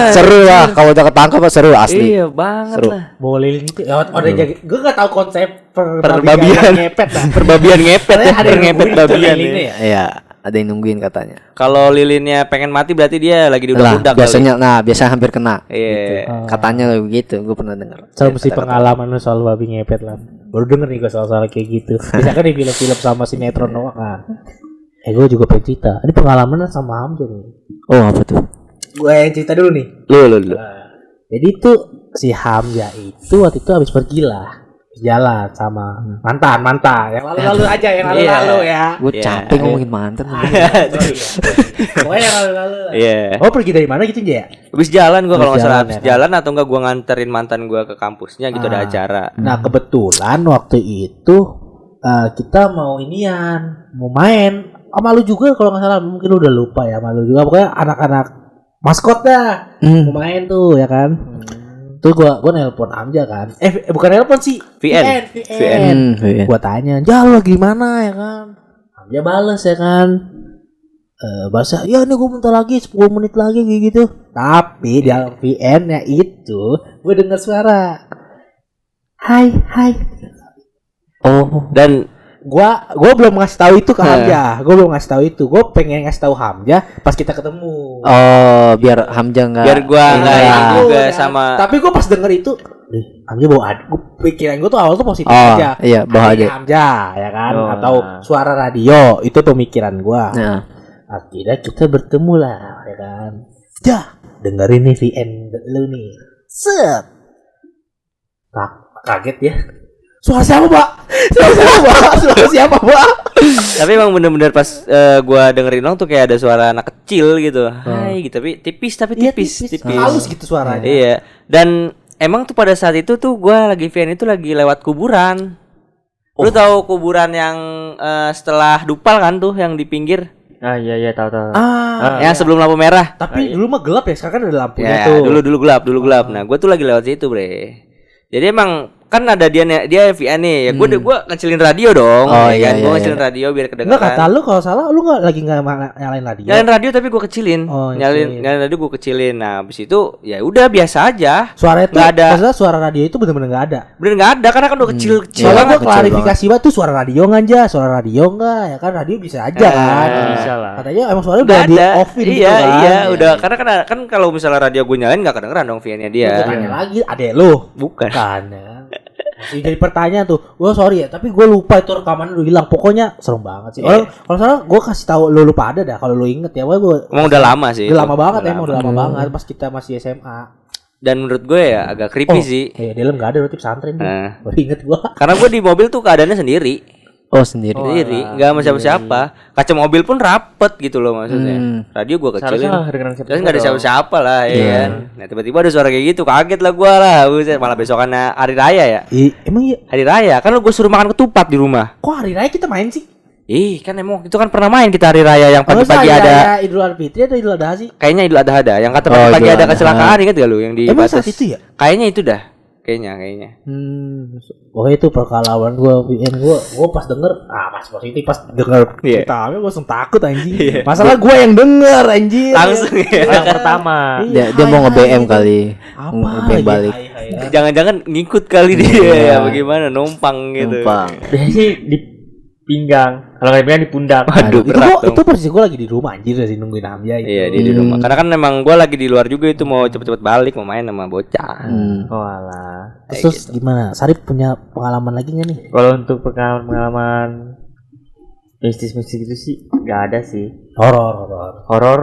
seru lah kalau udah ketangkap seru asli. Iya banget Seru. lah. Bawa lilin itu. Ya udah jadi gue enggak tahu konsep Perbabian. ngepet lah. Perbabian ngepet ya, Ada yang ngepet nungguin babian lilinnya ya. ya. Iya, ada yang nungguin katanya. Kalau lilinnya pengen mati berarti dia lagi di Lah, udak-udak biasanya biasa hampir kena. Iya. Gitu. Katanya lah begitu, gue pernah dengar. So mesti pengalaman lu soal babi ngepet lah. Baru denger nih gue soal kayak gitu. Misalkan di film-film sama sinetron doang kan. Gue juga pengen cerita. Ini pengalaman sama Hamzah nih. Oh, apa tuh? Gue yang cerita dulu nih. Lu. Jadi tuh si Hamzah itu waktu itu habis pergi lah. Jalan sama mantan yang lalu-lalu aja, yang lalu-lalu ya. Gue capek ngomongin mantan. Pokoknya yang lalu-lalu lah. Iya. Oh pergi dari mana gitu ya? Habis jalan gua kalau nggak salah Jalan, habis ya kan? jalan atau enggak gua nganterin mantan gua ke kampusnya gitu ada acara. Nah kebetulan waktu itu kita mau main sama lu juga kalau nggak salah, mungkin lu udah lupa ya, sama lu juga, pokoknya anak-anak maskot dah mau main tuh ya kan. Tuh gua nelpon Amja kan. Bukan nelpon sih. VN. Gua tanya, "Jal lagi mana?" ya kan. Amja bales ya kan. Bahasa, "Ya ini gua bentar lagi 10 menit lagi kayak gitu." Tapi di dalam VN-nya itu gua dengar suara. Hai. Oh, Dan Gua belum ngasih tahu itu ke Hamzah. Gua belum ngasih tahu itu. Gua pengen ngasih tahu Hamzah pas kita ketemu. biar Hamzah enggak. biar gua enggak Iya. ini juga Ya. sama Tapi gua pas denger itu, Hamzah bawa gua pikiran gua tuh awal tuh positif Oh, aja. iya, bawa aja. Hamzah ya kan, Oh, atau nah. suara radio, itu pemikiran gua. Nah, Akhirnya kita bertemu lah, ya kan. Dengerin nih VN lu nih. Set. Kaget ya. Suara siapa, Pak? Suara siapa, Pak? tapi emang bener-bener pas gua dengerin dong tuh kayak ada suara anak kecil gitu. Hai gitu tapi tipis Iya, tipis. Halus gitu suaranya. Iya. Dan emang tuh pada saat itu tuh gua lagi VN itu lagi lewat kuburan. Lu tahu kuburan yang setelah Dupal kan tuh yang di pinggir? Iya tahu. Yang sebelum lampu merah. Tapi dulu mah gelap ya, sekarang kan ada lampunya Ya, tuh. dulu gelap. Nah, gua tuh lagi lewat situ, Bre. Jadi emang kan ada dia VN nih. Ya gua ngecilin radio dong. Oh, ya kan? iya, Gua iya, ngecilin radio biar Enggak, kedengeran. kata lu kalau salah lu lagi nyalain radio. Nyalain radio tapi gua kecilin. Oh, nyalain radio gua kecilin. Nah, habis itu ya udah biasa aja. Suara itu Nggak ada. maksudnya suara radio itu benar-benar enggak ada. Bener nggak ada karena kan udah kecil Soalnya banget. gua klarifikasi banget tuh suara radio enggak suara radio enggak ya kan, radio bisa aja kan. Bisa lah. Katanya emang suaranya udah Nggak di ada. offin gitu Iya, kan. iya, udah karena kan kalau misalnya radio gue nyalain nggak kedengeran dong VN-nya dia. Gua tanya lagi, adek lu Bukan. kan ya. Masih jadi pertanyaan tuh. Gua sorry ya, tapi gue lupa itu rekaman udah hilang. Pokoknya serem banget sih. Orang kalau salah gue kasih tahu lu lupa ada dah kalau lu inget ya. Gue Emang udah lama sih. udah itu. lama banget emang udah lama banget pas kita masih SMA. Dan menurut gue ya agak creepy sih. Iya, dalam enggak ada berarti pesantren tuh. Nah. Gua inget gua. Karena gue di mobil tuh keadaannya sendiri. sendiri. Sendiri, nggak sama siapa-siapa. Kaca mobil pun rapet gitu loh maksudnya. Radio gue kecilin. Seharusnya kedengeran siapa? Terus nggak ada siapa-siapa lah, ya kan. Nah tiba-tiba ada suara kayak gitu, kaget lah gue lah. Buset, malah besokannya hari raya ya. Emang iya, Hari raya, kan gue suruh makan ketupat di rumah. kok hari raya kita main sih? Kan emang itu kan pernah main kita hari raya yang pagi-pagi Masa hari ada. raya Idul Fitri atau Idul Adha sih? Kayaknya Idul Adha ada, yang kata pagi-pagi Idul ada Adha. kecelakaan, ingat gak lu yang di Emang batas? saat itu ya? Kayaknya itu dah. Kayaknya. Oh itu pengalaman gua VN gua pas denger pas positif pas denger Iya. ceritanya gua langsung takut anjing. Masalah gua yang denger anjing. Langsung ya. Yang pertama. Dia mau nge-BM kali. Apa Nge-BM lagi? balik. Jangan-jangan ngikut kali dia ya, bagaimana numpang gitu. Numpang. Biasanya sih di pinggang. Kalau nggak di pinggang di pundak. Aduh, berat dong. Itu persis gua lagi di rumah anjir sih nungguin Hamzah itu. Iya, dia di rumah. Karena kan memang gue lagi di luar juga itu mau cepet-cepet balik mau main sama bocah. Oh alah. Terus gimana? Sarip punya pengalaman lagi nggak nih? Kalau untuk pengalaman mistis-mistis itu sih nggak ada sih. Horor. Horor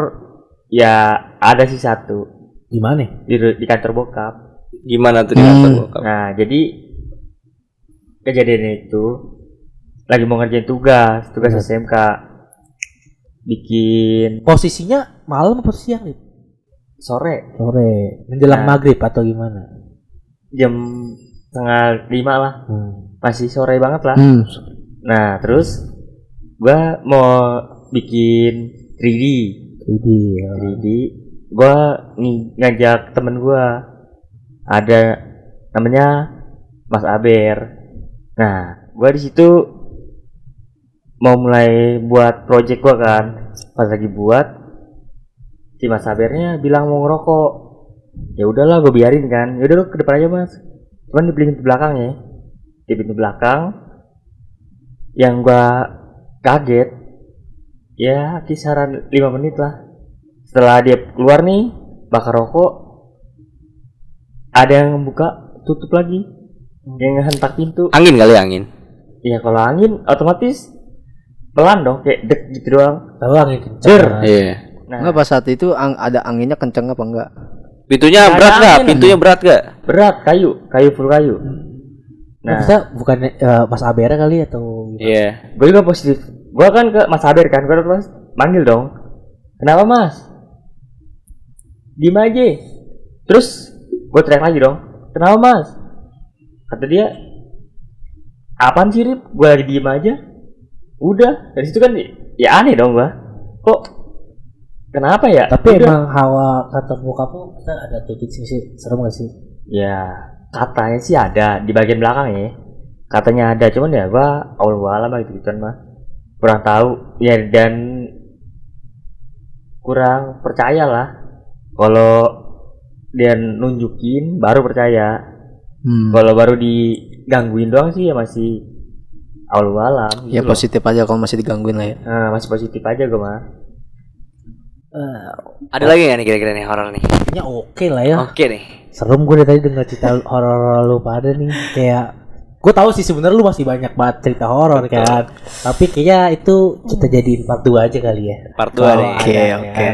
ya ada sih satu Gimana? di kantor bokap. Gimana tuh di kantor bokap? Nah jadi kejadiannya itu lagi mau ngerjain tugas SMK, bikin Posisinya malam apa siang nih? sore Sore. Menjelang Nah. maghrib atau gimana? jam 4:30 lah, masih sore banget lah. Nah terus gua mau bikin 3D, Jadi 3D gua ngajak temen gua, ada namanya Mas Aber. Nah, gua di situ mau mulai buat project gua kan. Pas lagi buat, si Mas Abernya bilang mau ngerokok. Ya udahlah, gue biarin kan. Ya udah lu ke depan aja Mas. Cuman di pintu belakang ya. Di pintu belakang. Yang gua kaget, ya kisaran 5 menit lah. Setelah dia keluar nih, bakar rokok, ada yang buka, tutup lagi. Yang ngehentak pintu. Angin kali angin. Ya kalau angin otomatis pelan dong, kayak dek gitu doang. Tahu angin kencang. Jer. Iya. Nah, Enggak pas saat itu ada anginnya kenceng apa enggak? Pintunya Nggak berat ada nggak? angin. Pintunya berat nggak? berat, kayu full kayu. Nah, Nah, bisa bukan Mas Abera kali atau Iya. gue juga positif. Gue kan ke Mas Aber kan, gue terus manggil dong. Kenapa Mas? Diem aja. Terus gue teriak lagi dong. Kenapa Mas? Kata dia, apaan sih Rip? Gue lagi diem aja. Udah, dari situ kan ya aneh dong gue. Kok kenapa ya? Tapi Udah. emang hawa kata bokapmu kita ada titik sih serem gak sih? Ya katanya sih ada di bagian belakang ya. Katanya ada, cuman ya gua awal-awal lah gitu kan mah. Kurang tahu ya, dan kurang percaya lah. Kalau dia nunjukin baru percaya. Kalau baru digangguin doang sih ya masih awal-awal alam Ya gitu loh. positif aja kalau masih digangguin lah ya. Nah, masih positif aja gua mah. Ada lagi nggak nih kira-kira nih horor nih? Kayaknya oke lah ya. Oke nih. Serem gue dari tadi denger cerita horor lu pada nih. Kayak gue tahu sih sebenarnya lu masih banyak banget cerita horor kan. Tapi kayaknya itu kita jadiin part 2 aja kali ya. Part 2 Kalau nih. ada, Oke, ya. oke.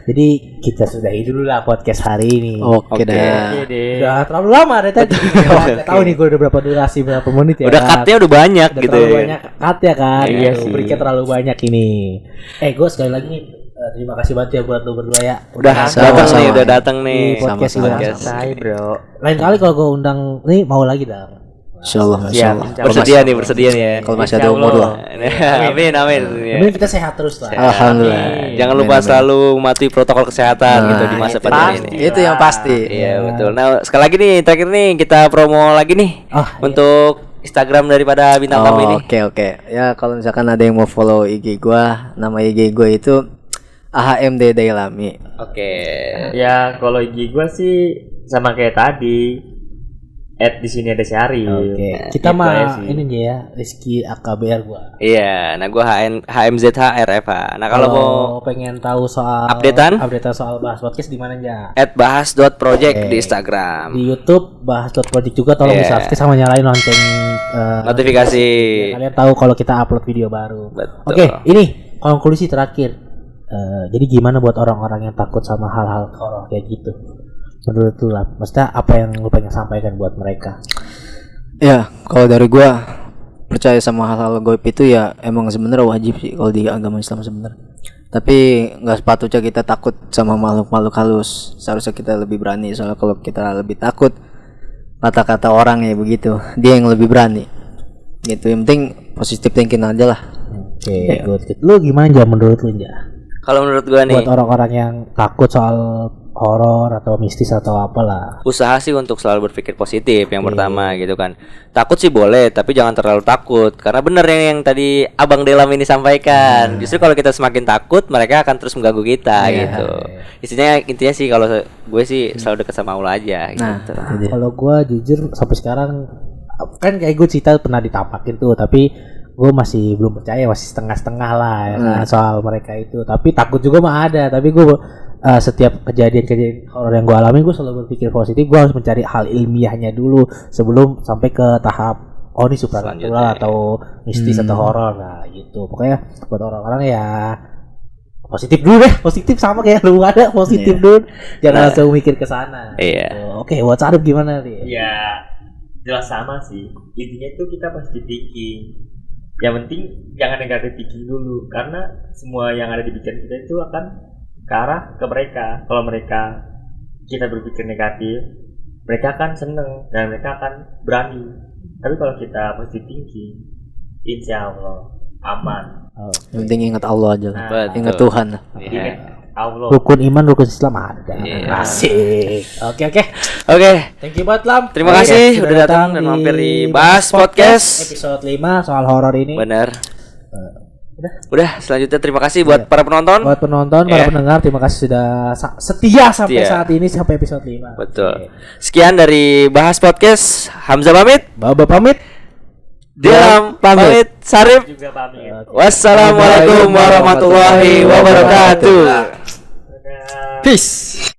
Jadi kita sudahi dulu lah podcast hari ini. Oke Oke. dah. Oke deh. Udah terlalu lama dari tadi. Nggak tahu nih gue udah berapa durasi berapa menit ya. Udah cutnya udah banyak Udah gitu. terlalu Ya. banyak cut ya kan. Iya Aduh, sih. breaknya terlalu banyak ini. Gue sekali lagi nih terima kasih banget ya buat lu berdua ya. Udah Sama-sama. datang nih, udah datang nih. Di podcast Sama-sama. ini. Selesai, Bro. Lain kali kalau gue undang nih mau lagi dah. Insyaallah, Siap. insyaallah. Bersedia nih ya. Kalau masih ada Insya umur Allah. lah. Amin amin. Ya. Tapi kita sehat terus lah. Alhamdulillah. Jangan lupa Amin, amin. selalu mematuhi protokol kesehatan Nah, gitu di masa itu pandemi pasti. ini. Itu yang pasti. Iya betul. Nah sekali lagi nih terakhir nih kita promo lagi nih Oh, untuk Instagram daripada bintang tamu ini. Oke oke. Ya kalau misalkan ada yang mau follow IG gua, nama IG gua itu AHMD Dailami. Oke. Ya kalau IG gua sih sama kayak tadi. Di sini ada Syari. Oke. Kita Gitu aja mah sih. ini dia ya Rizky AKBR gua. Iya. Nah gua HMZHRFA. Nah kalau mau pengen tahu soal Updatean soal bahas podcast di mana aja? @bahas.project Oke. di Instagram. Di YouTube bahas.project juga tolong Iya. di-subscribe sama nyalain lonceng Notifikasi. biar kalian tahu kalau kita upload video baru. Betul. Oke, ini konklusi terakhir. Jadi gimana buat orang-orang yang takut sama hal-hal horor kayak gitu? Menurut lu lah, maksudnya apa yang lu pengen sampaikan buat mereka? Ya kalau dari gua percaya sama hal-hal gaib itu ya emang sebenarnya wajib sih kalau di agama Islam sebenarnya. Tapi nggak sepatutnya kita takut sama makhluk-makhluk halus. Seharusnya kita lebih berani. Soalnya kalau kita lebih takut kata-kata orang ya begitu, dia yang lebih berani. Gitu. Yang penting positive thinking aja lah. Oke, good. Lu gimana aja menurut lu aja? Kalau menurut gua nih Buat orang-orang yang takut soal horor atau mistis atau apalah. usaha sih untuk selalu berpikir positif yang pertama gitu kan. Takut sih boleh tapi jangan terlalu takut karena bener yang tadi Abang Delam ini sampaikan. Justru kalau kita semakin takut mereka akan terus mengganggu kita gitu. Intinya sih kalau gue sih selalu dekat sama Allah aja Nah, gitu. itu dia. Kalau gua jujur sampai sekarang kan kayak gue cerita pernah ditampakin tuh, tapi gue masih belum percaya, masih setengah-setengah lah ya kan, soal mereka itu. Tapi takut juga mah ada, tapi gue setiap kejadian horor yang gue alami gue selalu berpikir positif. Gue harus mencari hal ilmiahnya dulu sebelum sampai ke tahap oh ini supernatural atau mistis atau horor. Nah gitu, pokoknya buat orang-orang ya positif dulu deh, positif sama kayak lu ada positif dulu, jangan langsung mikir ke sana. Iya. Gitu. Oke, buat Sarip gimana nih? Ya jelas sama sih. Intinya tuh kita pasti thinking. Yang penting jangan negatif thinking dulu, karena semua yang ada di pikiran kita itu akan ke arah ke mereka. Kalau mereka kita berpikir negatif, mereka akan seneng dan mereka akan berani. Tapi kalau kita positive thinking, insya Allah aman. Yang penting ingat Allah aja lah. Betul. Ingat Tuhan lah. Iya. Allah. Rukun iman, rukun Islam ada. Iya. Asik. Oke. Oke. Thank you banget Lam. Terima kasih udah datang dan mampir di Bahas Podcast. Episode 5 soal horor ini. Bener. Udah, selanjutnya terima kasih buat para penonton. Buat penonton, para pendengar, terima kasih sudah setia sampai Setia. saat ini, sampai episode 5. Betul. Sekian dari Bahas Podcast. Hamzah pamit. Baba pamit. Diam pamit. Sarip. Juga pamit. Wassalamualaikum warahmatullahi wabarakatuh. Dadah. Peace.